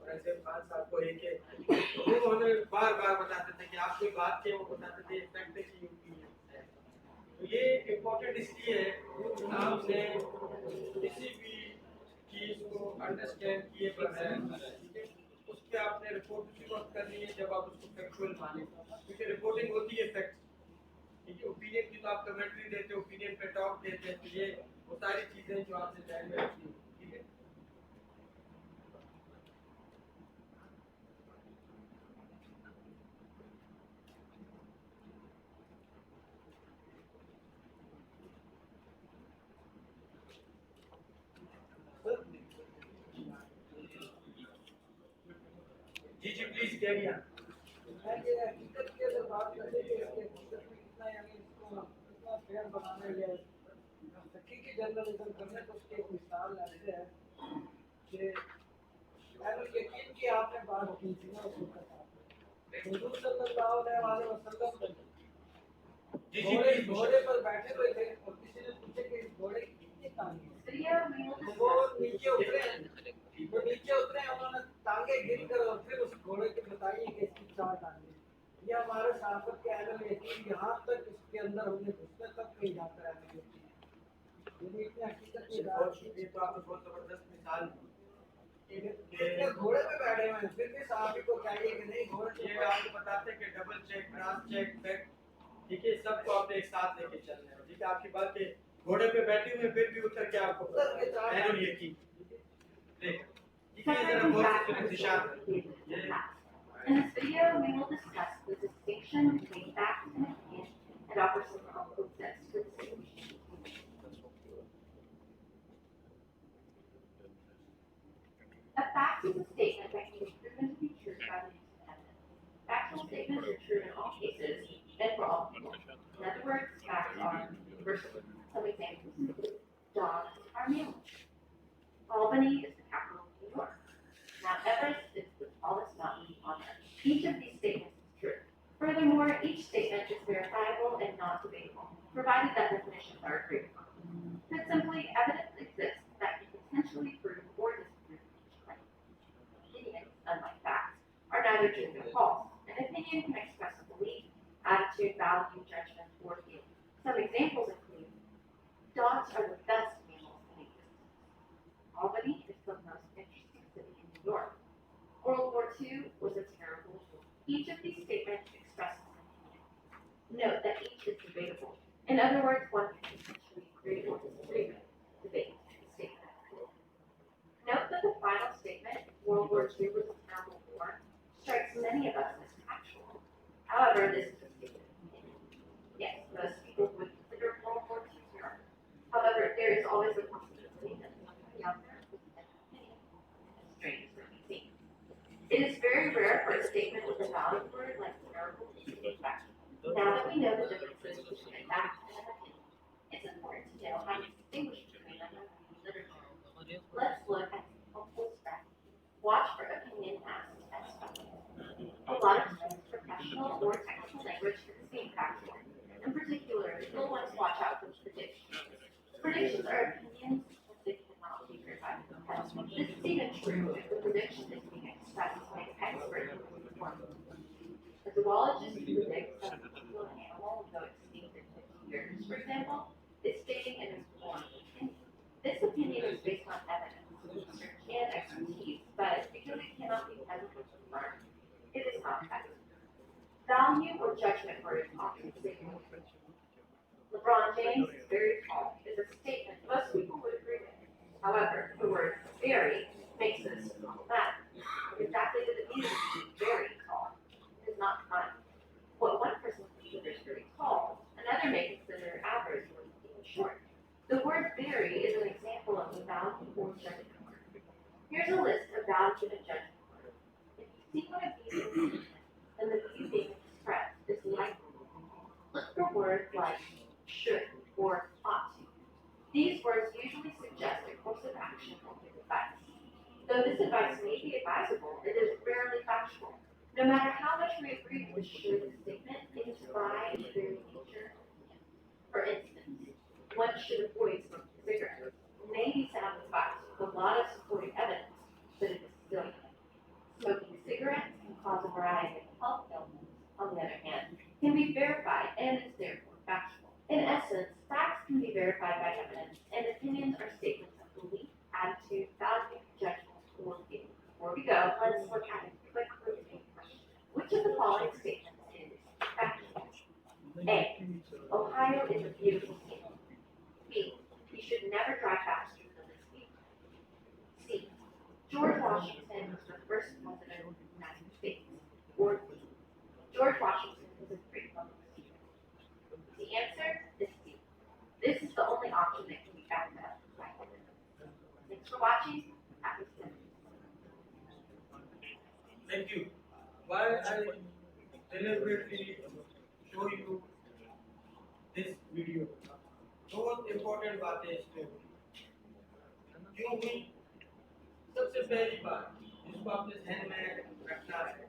और ऐसे खान साहब को एक तो वो हमें बार बार बताते थे कि आप कोई बात के वो बताते थे फैक्ट की ओपिनियन है। तो ये इम्पोर्टेंट इसलिए है कि आपने किसी भी चीज को अंडरस्टैंड किए बगैर, ठीक है, उस पर आपने रिपोर्ट उसी वक्त करनी है जब आप उसको फैक्चुअल माने, क्योंकि रिपोर्टिंग होती है फैक्ट, ठीक है। ओपिनियन की तो आप कमेंट्री देते हो, ओपिनियन पे टॉक देते हैं, तो ये वो सारी चीजें जो आपसे ध्यान में रखनी है, ठीक है। जी जी प्लीज कैरी ऑन। मैं ये हकीकत की अगर बात करें कि हकीकत में कितना यानी इसको कितना फेयर बनाने या हकीकी जर्नलिज्म करने तो उसकी एक मिसाल ऐसे है कि मैंने यकीन की आपने बात की थी ना उस वक्त हुजूर सल्लल्लाहु अलैहि वसल्लम जी जी घोड़े प्लीज घोड़े पर बैठे हुए थे और किसी ने पूछा कि इस घोड़े की कितनी टांगे हैं? Video we will तो वो discuss नीचे उतरे वो नीचे उतरे उन्होंने टांगे गिन कर और फिर उस घोड़े को बताइए कि इसकी 4 टांगे हैं। ये हमारे साहब के आदम यकीन यहाँ तक इसके अंदर हमने घुसने तक नहीं जाता है ये इतनी हकीकत की बात ये तो आपने बहुत जबरदस्त मिसाल दी। इतने घोड़े पे बैठे हुए हैं फिर भी साहब को चाहिए कि नहीं घोड़े ये पे आपको बताते हैं कि double check, cross check, fact, ठीक है, सबको आपने एक साथ लेके चलना है, ठीक है। आपकी बात के घोड़े पे बैठे हुए फिर भी उतर के आपको उतर के चार मैनुअल यकीन, ठीक है, ये separate जरा बहुत factors इंतजार of the past. In this video, we will discuss the distinction between fact and opinion and offer some helpful steps for distinguishing. A fact is a statement that can be proven to be true by the use of evidence. Factual statements are true in all cases and for all people. In other words, facts are universal. Some examples include dogs are mammals. Albany is the capital of New York. Mount Everest is the tallest mountain on Earth. Each of these statements is true. Furthermore, each statement is verifiable and not debatable, provided that definitions are agreed upon. Put simply, evidence exists that can potentially prove or disprove each claim. Opinions, unlike facts, are neither true nor false. An opinion can express a belief, attitude, value, judgment, or feeling. Some examples include, dogs are the best mammals in existence. Albany is the most interesting city in New York. World War II was a terrible war. Each of these statements expresses an opinion. Note that each is debatable. In other words, one can potentially agree or disagree with debate the statement. Note that the final statement, World War II was a terrible war, strikes many of us as factual. However, this is a statement of opinion. Yes, most people would consider World War II terrible. However, there is always a possibility that somebody out there would have an opinion, as strange as it may seem. It is very rare for a statement with a valid word like terrible to be factual. Now that we know the differences between a fact and an opinion, it's important to know how to distinguish between them in literature. Let's look at some helpful strategies. Watch for opinion asked as factual. A lot of times, professional or technical language can seem factual. In particular, you'll want to watch out for predictions. Predictions are opinions that they cannot be verified. This is even true if the prediction is being expressed by an expert in the field. A zoologist who predicts that a particular animal will go extinct in 50 years, for example, is stating an informed opinion. This opinion is based on evidence, research, and expertise, but because it cannot be physically confirmed, it is not fact. Value or judgment words often say LeBron James is very tall is a statement most people would agree with. However, the word very makes this problematic. Exactly what it means to be very tall is not defined. What one person considers very tall, another may consider average or even short. The word very is an example of a value or judgment word. Here's a list of value and judgment words. If you see one of these in the then the view being expressed is likely. Look for words like should or ought to. These words usually suggest a course of action or give advice. Though this advice may be advisable, it is rarely factual. No matter how much we agree with should statement, by its very nature. For instance, one should avoid smoking cigarettes. Maybe sound advice with a lot of supporting evidence, but it is still smoking cigarettes can cause a variety of health ailments, on the other hand, can be verified and is therefore factual. In essence, facts can be verified by evidence, and opinions are statements of belief, attitude, value, judgment, or view. Before we go, let's look at a quick routine question. Which of the following statements is factual? A. Ohio is a beautiful state. B. You should never drive faster than the speed limit. C. George Washington was the first president of the United States. Or D. George Washington was a great public speaker. The answer is C. This is the only option that can be backed up by evidence. Thanks for watching. Happy study. Thank you. Why I deliberately show you this video? बहुत important बातें इसमें क्यों हुई? सबसे पहली बात जिसको आपने ध्यान में रखना है,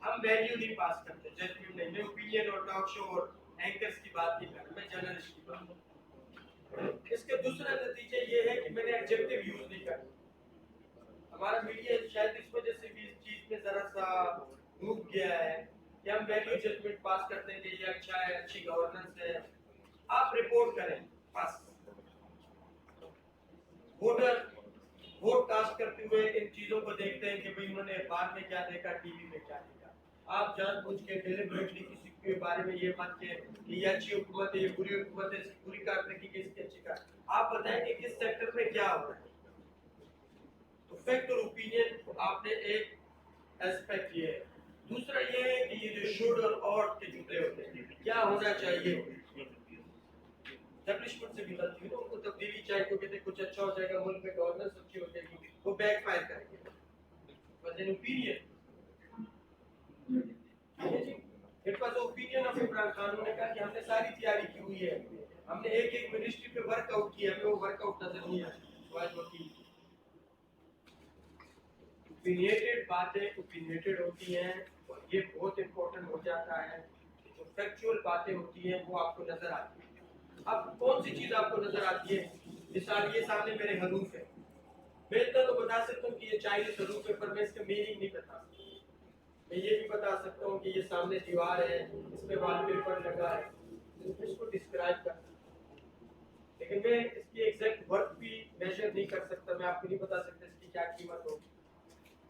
हम वैल्यू नहीं पास करते, जजमेंट नहीं, मैं ओपिनियन और टॉक शो और एंकर्स की बात नहीं कर रहा, मैं जर्नलिस्ट की बात कर रहा। इसके दूसरा नतीजा ये है कि मैंने एडजेक्टिव यूज नहीं करना। हमारा मीडिया शायद इस वजह से भी इस चीज में जरा सा डूब गया है कि हम वैल्यू जजमेंट पास करते हैं कि ये अच्छा है, अच्छी गवर्नेंस है। आप रिपोर्ट करें पास, वोटर वोट कास्ट करते हुए इन चीजों को देखते हैं कि भाई उन्होंने अखबार में क्या देखा, टीवी में क्या देखा। आप जानबूझ के डेलिबरेटली किसी के बारे में ये मत कहें कि ये अच्छी हुकूमत है, ये बुरी हुकूमत है, इसकी बुरी कारकर्दगी की, इसकी अच्छी कार। आप बताएं कि किस सेक्टर में क्या हो रहा है। तो फैक्ट और ओपिनियन आपने एक एस्पेक्ट ये है। दूसरा ये है कि ये जो शुड और ought के जुमले होते हैं, क्या होना चाहिए, एस्टैब्लिशमेंट से भी गलती है ना, उनको तब्दीली चाहिए क्योंकि कहते कुछ अच्छा हो जाएगा, मुल्क में गवर्नेंस अच्छी हो जाएगी, वो बैकफायर करेंगे। But an opinion, it was opinion of Imran Khan. उन्होंने कहा कि हमने सारी तैयारी की हुई है, हमने एक एक मिनिस्ट्री पे वर्कआउट किया, हमें वो वर्कआउट नजर नहीं आया। ओपिनियटेड बातें ओपिनियटेड होती हैं और ये बहुत इंपॉर्टेंट हो जाता है। जो फैक्चुअल बातें होती हैं वो आपको नजर आती है। अब कौन सी चीज आपको नजर आती है? मिसाल ये सामने मेरे हरूफ है, मैं इतना तो बता सकता हूँ कि ये चाइनीज हरूफ है, पर मैं इसका मीनिंग नहीं बता सकता। मैं ये भी बता सकता हूँ कि ये सामने दीवार है, इसमें वॉलपेपर लगा है, इसको डिस्क्राइब कर सकता हूँ, लेकिन मैं इसकी एग्जैक्ट वर्क भी मेजर नहीं कर सकता। मैं आपको नहीं बता सकता इसकी क्या कीमत होगी,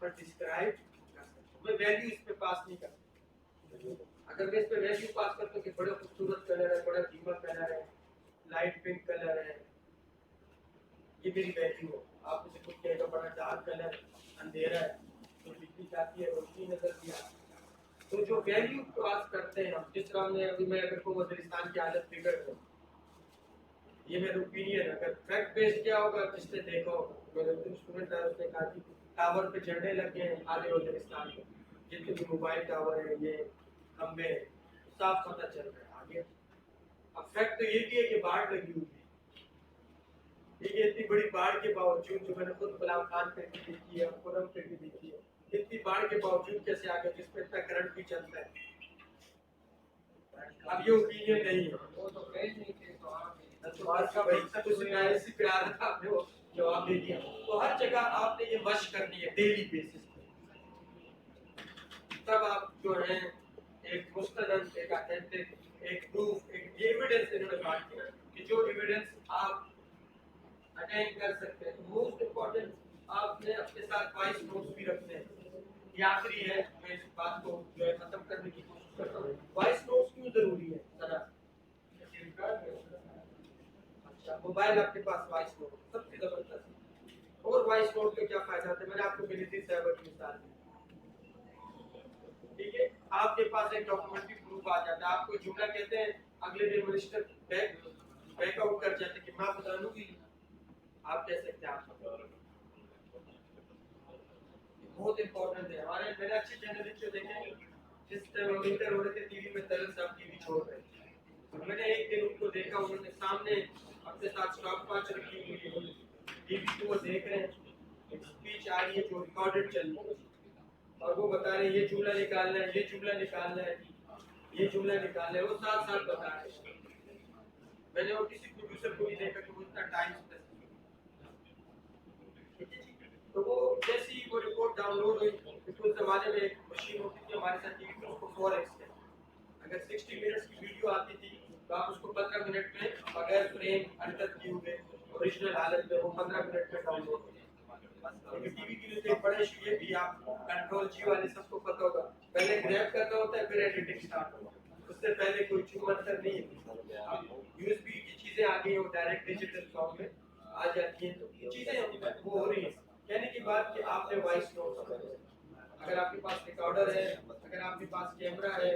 पर डिस्क्राइब कर सकता हूँ। मैं वैल्यू इस पे पास नहीं कर सकता। अगर मैं इस पे वैल्यू पास करता हूँ कि बड़ा खूबसूरत कलर है, बड़ा कीमत कलर है, लाइट पिंक कलर है, ये मेरी वैल्यू है। आप उसे कुछ कहेगा बड़ा डार्क कलर, अंधेरा है, तो बिजली जाती है, रोशनी नजर नहीं आती। तो जो वैल्यू पास करते हैं हम, जिस तरह हमने अभी मैं अगर को वजीरिस्तान की हालत बिगड़ गई, ये मेरा ओपिनियन। अगर फैक्ट बेस्ड क्या होगा, जिसने देखा होगा, मेरे स्टूडेंट है उसने कहा कि टावर पे झंडे लगे हैं आधे वजीरिस्तान में, जितने भी मोबाइल टावर है, ये खंबे हैं, साफ पता चल रहा है आगे। अब फैक्ट तो ये भी है कि बाढ़ लगी हुई है, ये इतनी बड़ी बाढ़ के बावजूद, जो मैंने खुद गुलाम खान पे भी देखी है, खुरम पे भी देखी है, इतनी बाढ़ के बावजूद कैसे आ गया, जिसपे इतना करंट भी चलता है। अब ये ओपिनियन नहीं है, वो तो भेज नहीं थे तो इसी पे आ रहा था, आपने वो जवाब दे दिया। तो हर जगह आपने ये मशक करनी है डेली बेसिस पे, तब आप जो है एक मुस्तनद, एक ऑथेंटिक, एक प्रूफ, एक एविडेंस इन्होंने बात किया कि जो एविडेंस आप अटेंड कर सकते हैं। मोस्ट इम्पोर्टेंट आपने अपने साथ वॉइस नोट्स भी रखने हैं। ये आखिरी है, मैं इस बात को जो है खत्म करने की कोशिश करता हूँ। वॉइस नोट्स क्यों जरूरी है? जरा अच्छा, मोबाइल आपके पास वॉइस नोट सबसे जबरदस्त, और वॉइस नोट के क्या फायदा है? मैंने आपको मिलिट्री साइबर की मिसाल दी, ठीक है। आपके पास एक डॉक्यूमेंट्री प्रूफ आ जाता है, आपको जुमला कहते हैं, अगले दिन मिनिस्टर बैकआउट कर जाते कि मैं बता दूंगी, आप कह सकते हैं आप बहुत इंपॉर्टेंट है। हमारे मेरे अच्छे जर्नलिस्ट जो देखे, जिस टाइम इंटर हो रहे थे टीवी में, तरल साहब टीवी छोड़ रहे थे, मैंने एक दिन उनको देखा, उन्होंने सामने अपने साथ स्टॉप वॉच रखी हुई है, टीवी को वो देख रहे हैं, एक स्पीच आ रही है जो रिकॉर्डेड चल रही है, और वो बता रहे हैं ये जुमला निकालना है, ये जुमला निकालना है। ये जुमला निकालना है, वो साथ साथ बता रहे हैं। मैंने और किसी प्रोड्यूसर को नहीं देखा कि वो इतना टाइम स्पेंड, तो वो जैसे ही वो रिपोर्ट डाउनलोड हुई, उस जमाने में एक मशीन होती थी हमारे साथ टीवी में, उसको 4x है, अगर 60 मिनट्स की वीडियो आती थी तो आप उसको 15 मिनट में बगैर फ्रेम अनकट किए हुए ओरिजिनल हालत में वो 15 मिनट में डाउनलोड हो जाए। टीवी के लिए एक बड़ा इशू ये भी, आप कंट्रोल जी वाले सबको पता होगा, पहले ग्रैब करना होता है फिर एडिटिंग स्टार्ट होगा, उससे पहले कोई चुमंतर नहीं है। यूएसबी की चीजें आ गई, वो डायरेक्ट डिजिटल फॉर्म में आ जाती हैं, तो ये चीजें वो हो रही है। कहने की बात कि आपने वॉइस नोट, अगर आपके पास रिकॉर्डर है, अगर आपके पास कैमरा है,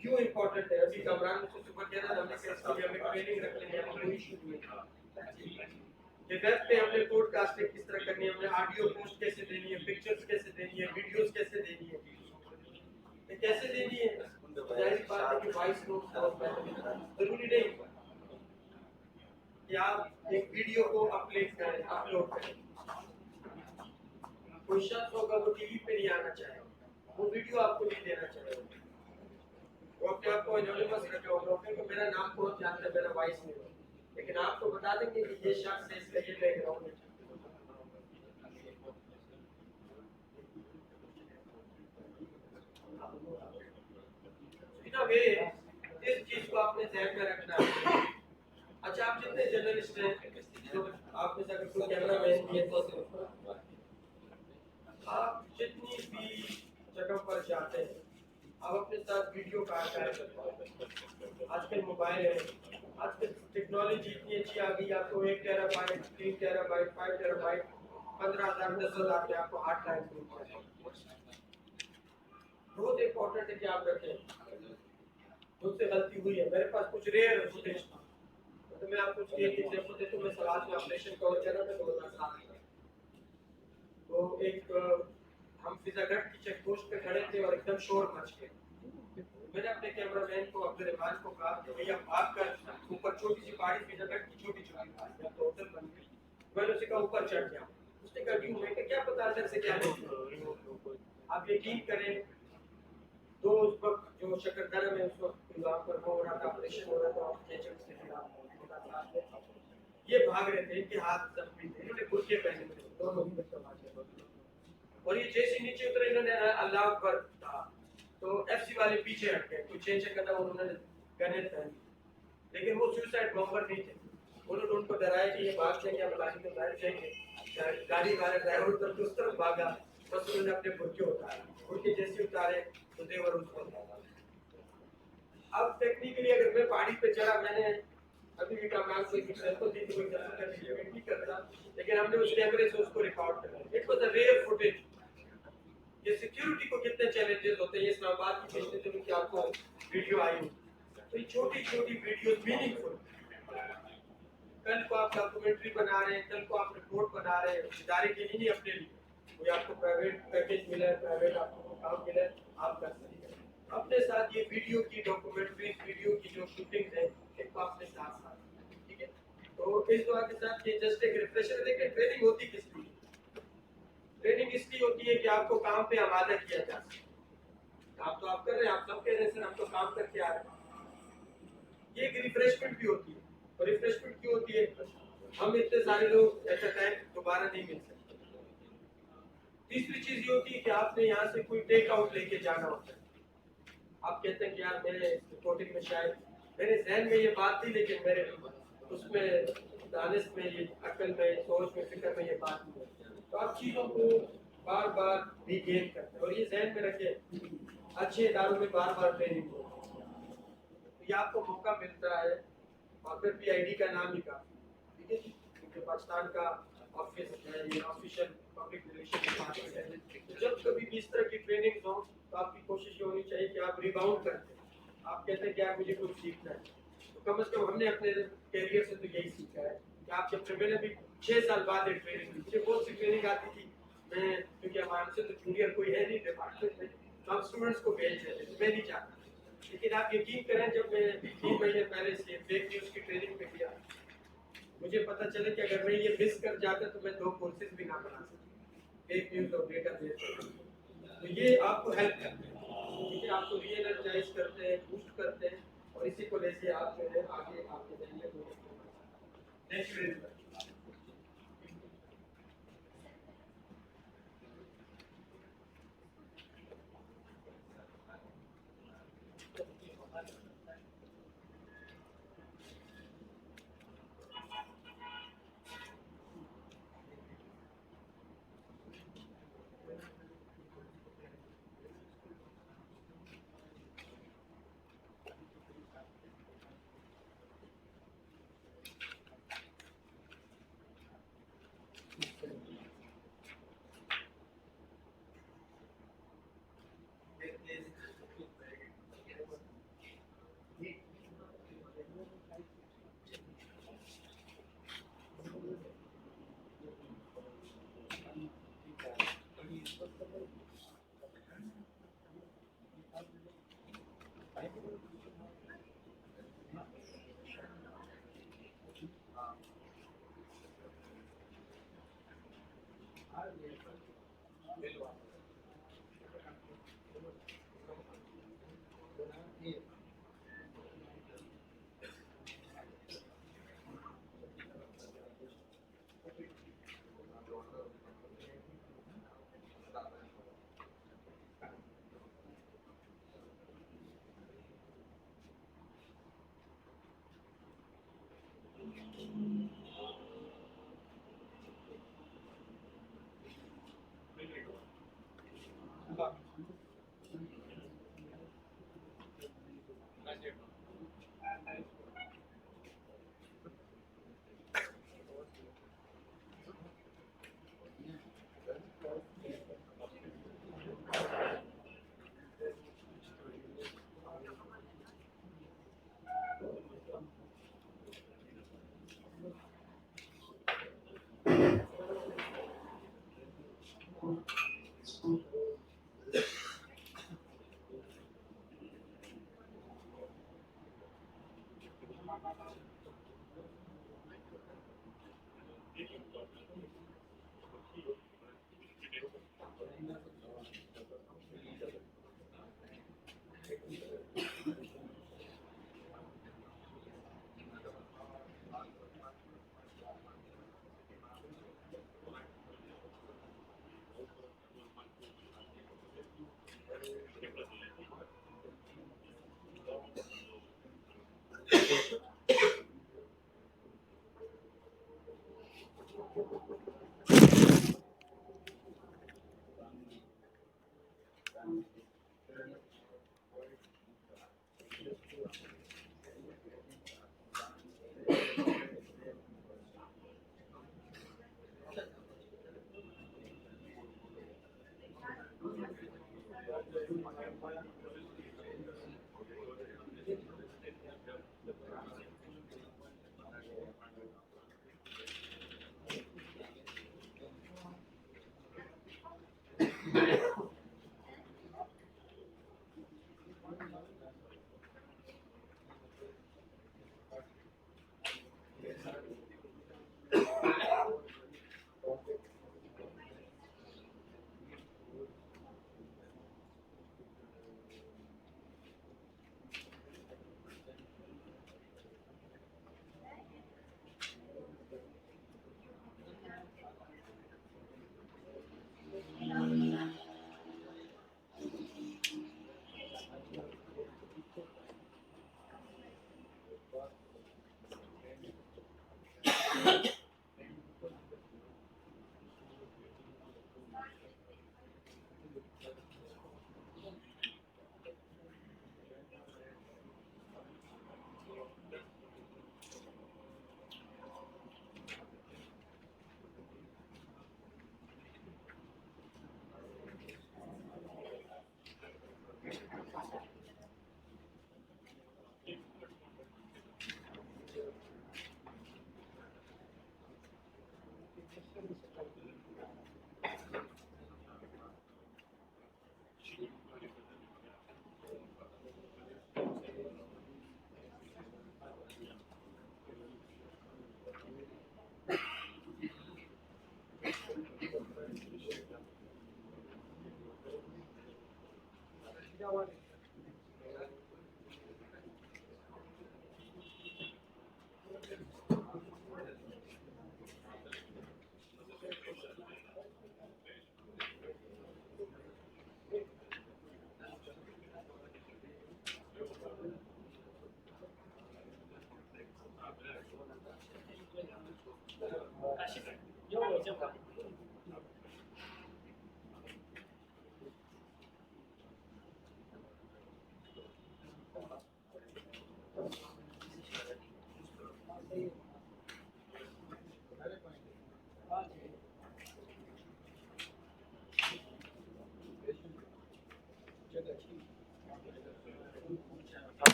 क्यों इम्पोर्टेंट है? अभी कमरान मुझसे सुबह कह रहा था, हमने कहा इसके लिए हमें ट्रेनिंग रख लेंगे, हमें कोई इशू नहीं है। ये वेब पे हमने पॉडकास्टिंग किस तरह करनी है, हमने ऑडियो पोस्ट कैसे देनी है, पिक्चर्स कैसे देनी है, वीडियोस कैसे देनी है, ये कैसे देनी है, जाहिर बात है कि वॉइस नोट जरूरी नहीं कि आप एक वीडियो को अपलोड करें। कोई शख्स होगा वो टीवी पे नहीं आना चाहेगा, वो वीडियो आपको नहीं देना चाहेगा, वो अपने आप को एनोनिमस रखा होगा क्योंकि मेरा नाम बहुत जानता है, मेरा वॉइस नहीं होगा, लेकिन आपको बता देंगे कि ये शख्स है, इसका ये बैकग्राउंड है। वे इस चीज को आपने ध्यान में रखना है। अच्छा, आप जितने जर्नलिस्ट हैं, तो आप में से अगर कोई कैमरा मैन भी है तो आप जितनी भी जगह पर जाते हैं आप अपने साथ वीडियो का आर्काइव रखते हैं। आजकल मोबाइल है, आजकल टेक्नोलॉजी इतनी अच्छी आ गई, आपको 1 टेराबाइट, 3 टेराबाइट, 5 टेराबाइट, 15,000, 10,000 के आपको हार्ड ड्राइव मिलता है। बहुत इंपॉर्टेंट है कि आप रखें। मुझसे गलती हुई है, मेरे पास कुछ रेयर फुटेज था, तो मैं आपको एक एग्जांपल देता हूं। मैं सवाल में ऑपरेशन कवर कर रहा था 2007 में, तो एक हम फिजागढ़ की चेक पोस्ट पे खड़े थे और एकदम शोर मच गया। मैंने अपने कैमरामैन को, अब्दुल रहमान को कहा कि भैया आप कर ऊपर छोटी सी पहाड़ी, फिजागढ़ की छोटी छोटी तो होटल बन गई, मैंने उसे कहा ऊपर चढ़ गया। उसने कहा क्यों? मैं क्या पता अंदर से क्या नहीं। आप यकीन करें, तो उस वक्त जो शकरदारा में उस वक्त वहाँ पर वो हो रहा था, ऑपरेशन हो रहा था, ये भाग रहे थे, इनके हाथ जख्मी थे, इन्होंने कुर्ते पहने थे, दोनों ही और ये जैसे नीचे उतरे इन्होंने अल्लाह अकबर कहा, तो एफसी वाले पीछे हट गए, कुछ चेंज करना, उन्होंने गने पहनी, लेकिन वो सुसाइड बॉम्बर नहीं थे। उन्होंने उनको डराया कि ये भाग जाएंगे, हम गाड़ी में बैठ जाएंगे, गाड़ी वाले ड्राइवर उधर उस तरफ भागा, बस उन्होंने अपने बुरके उतारे, बुरके जैसे उतारे तो देवर उसको। अब टेक्निकली अगर मैं पहाड़ी पे चढ़ा, मैंने अभी भी कमाल से एग्जांपल दी थी, नहीं करता, लेकिन हमने उस कैमरे से उसको रिकॉर्ड कर लिया। It was a rare footage. ये सिक्योरिटी को कितने चैलेंजेस होते हैं, इस्लामाबाद की पिछले दिनों की आपको वीडियो आई, तो ये छोटी छोटी वीडियो मीनिंगफुल। कल को आप डॉक्यूमेंट्री बना रहे हैं, कल को आप रिपोर्ट बना रहे हैं, इदारे के लिए नहीं, अपने लिए, कोई आपको प्राइवेट पैकेज मिला है, प्राइवेट आपको काम मिला है, आप कर सकते हैं। अपने साथ ये वीडियो की डॉक्यूमेंट्री, वीडियो की जो शूटिंग है, एक अपने साथ, ठीक है। तो इस दुआ के साथ ये जस्ट एक रिफ्रेशर। देखिए ट्रेनिंग होती किस लिए? ट्रेनिंग इसलिए होती है कि आपको काम पे आमादा किया जा सके। काम तो आप कर रहे हैं, आप सब कह रहे हैं सर हम तो काम करके आ रहे हैं। ये एक रिफ्रेशमेंट भी होती है, और रिफ्रेशमेंट क्यों होती है? हम इतने सारे लोग ऐसा टाइम दोबारा नहीं मिल सकते। तीसरी चीज ये होती है कि आपने यहाँ से कोई टेक आउट लेके जाना होता है। आप कहते हैं कि यार मेरे रिपोर्टिंग में शायद मेरे जहन में ये बात थी, लेकिन मेरे उसमें दानिश में, ये अकल में, सोच में, फिक्र में ये बात नहीं है। तो आप चीज़ों को बार बार रीगेन करते हैं, और ये जहन में रखें, अच्छे इदारों में बार बार ट्रेनिंग हो, तो ये आपको मौका मिलता है। और फिर PID का नाम ही काफी, ठीक है जी, क्योंकि पाकिस्तान का ऑफिस है, ये ऑफिशियल पब्लिक रिलेशन डिपार्टमेंट है। जब कभी भी इस तरह की ट्रेनिंग हो तो आपकी कोशिश ये होनी चाहिए कि आप रिबाउंड करते हैं। आप कहते हैं कि यार मुझे कुछ सीखना है, तो कम से कम हमने अपने कैरियर से तो यही सीखा है कि आप जब मैंने भी 6 साल बाद एक ट्रेनिंग ली, मुझे बहुत सी ट्रेनिंग आती थी, मैं क्योंकि हमारे से तो जूनियर कोई है नहीं डिपार्टमेंट में, तो हम स्टूडेंट्स को भेज देते थे, मैं नहीं चाहता। लेकिन आप यकीन करें, जब मैं 3 महीने पहले से फेक न्यूज़ की ट्रेनिंग पे गया, मुझे पता चला कि अगर मैं ये मिस कर जाता तो मैं 2 कोर्सेज भी ना बना सकता, फेक न्यूज़ और डेटा बेस। तो ये आपको हेल्प करते हैं, ठीक है, आपको रीएनर्जाइज करते हैं, Thank you very much.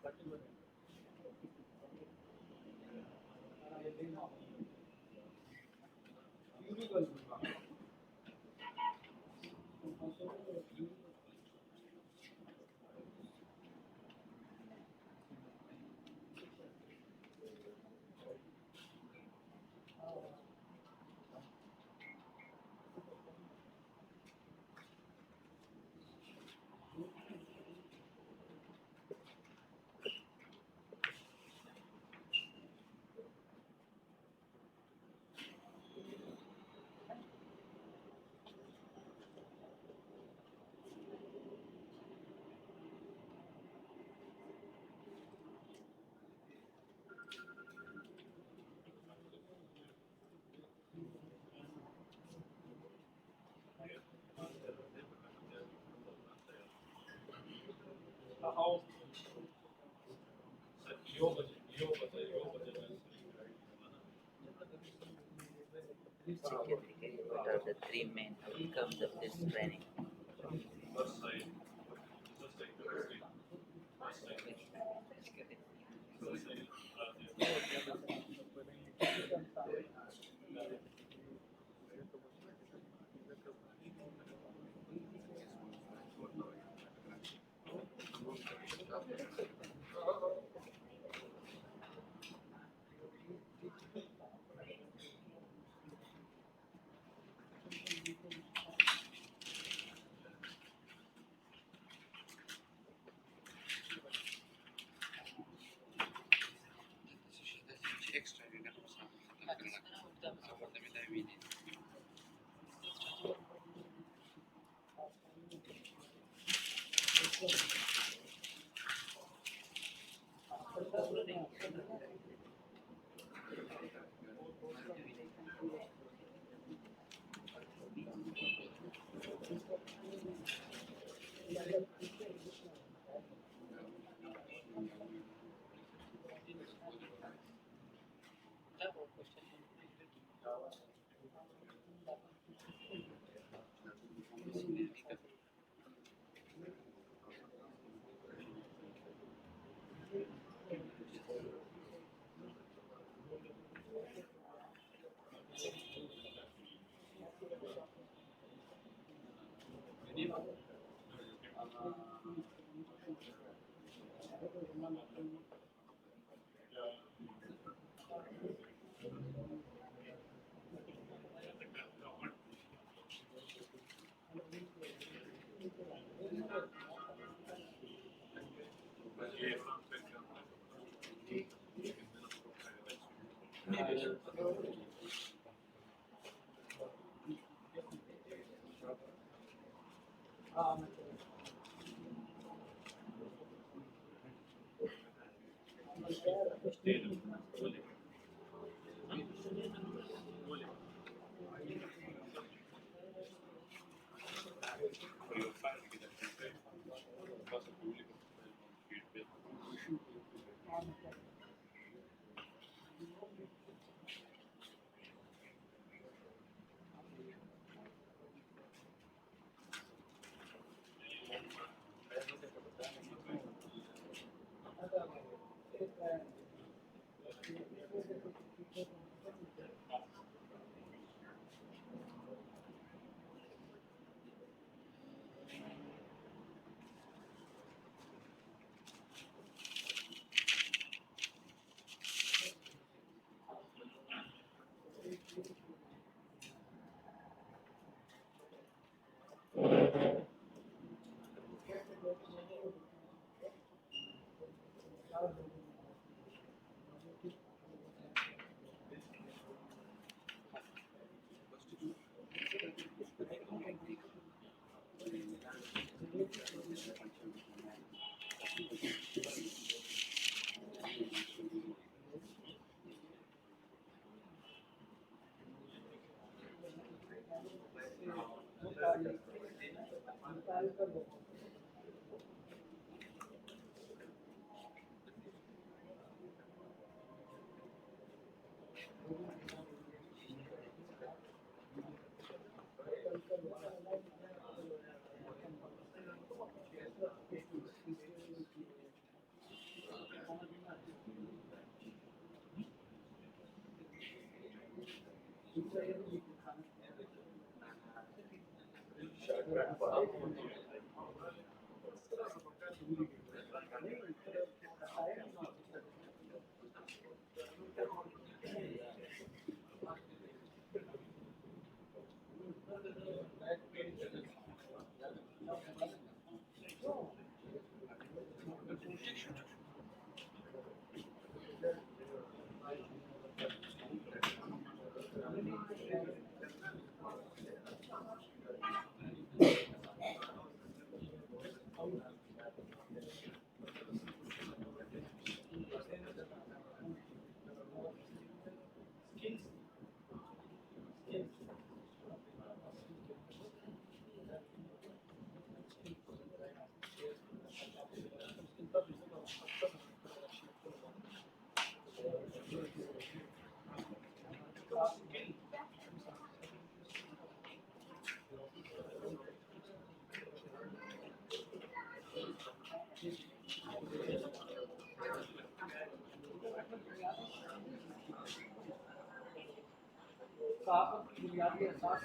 Significantly, what are the three main outcomes of this training? صحافت بنیادی احساس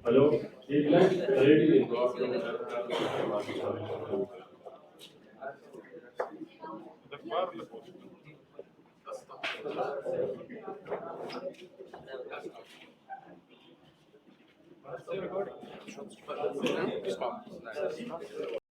हेलो एक लाख रेडी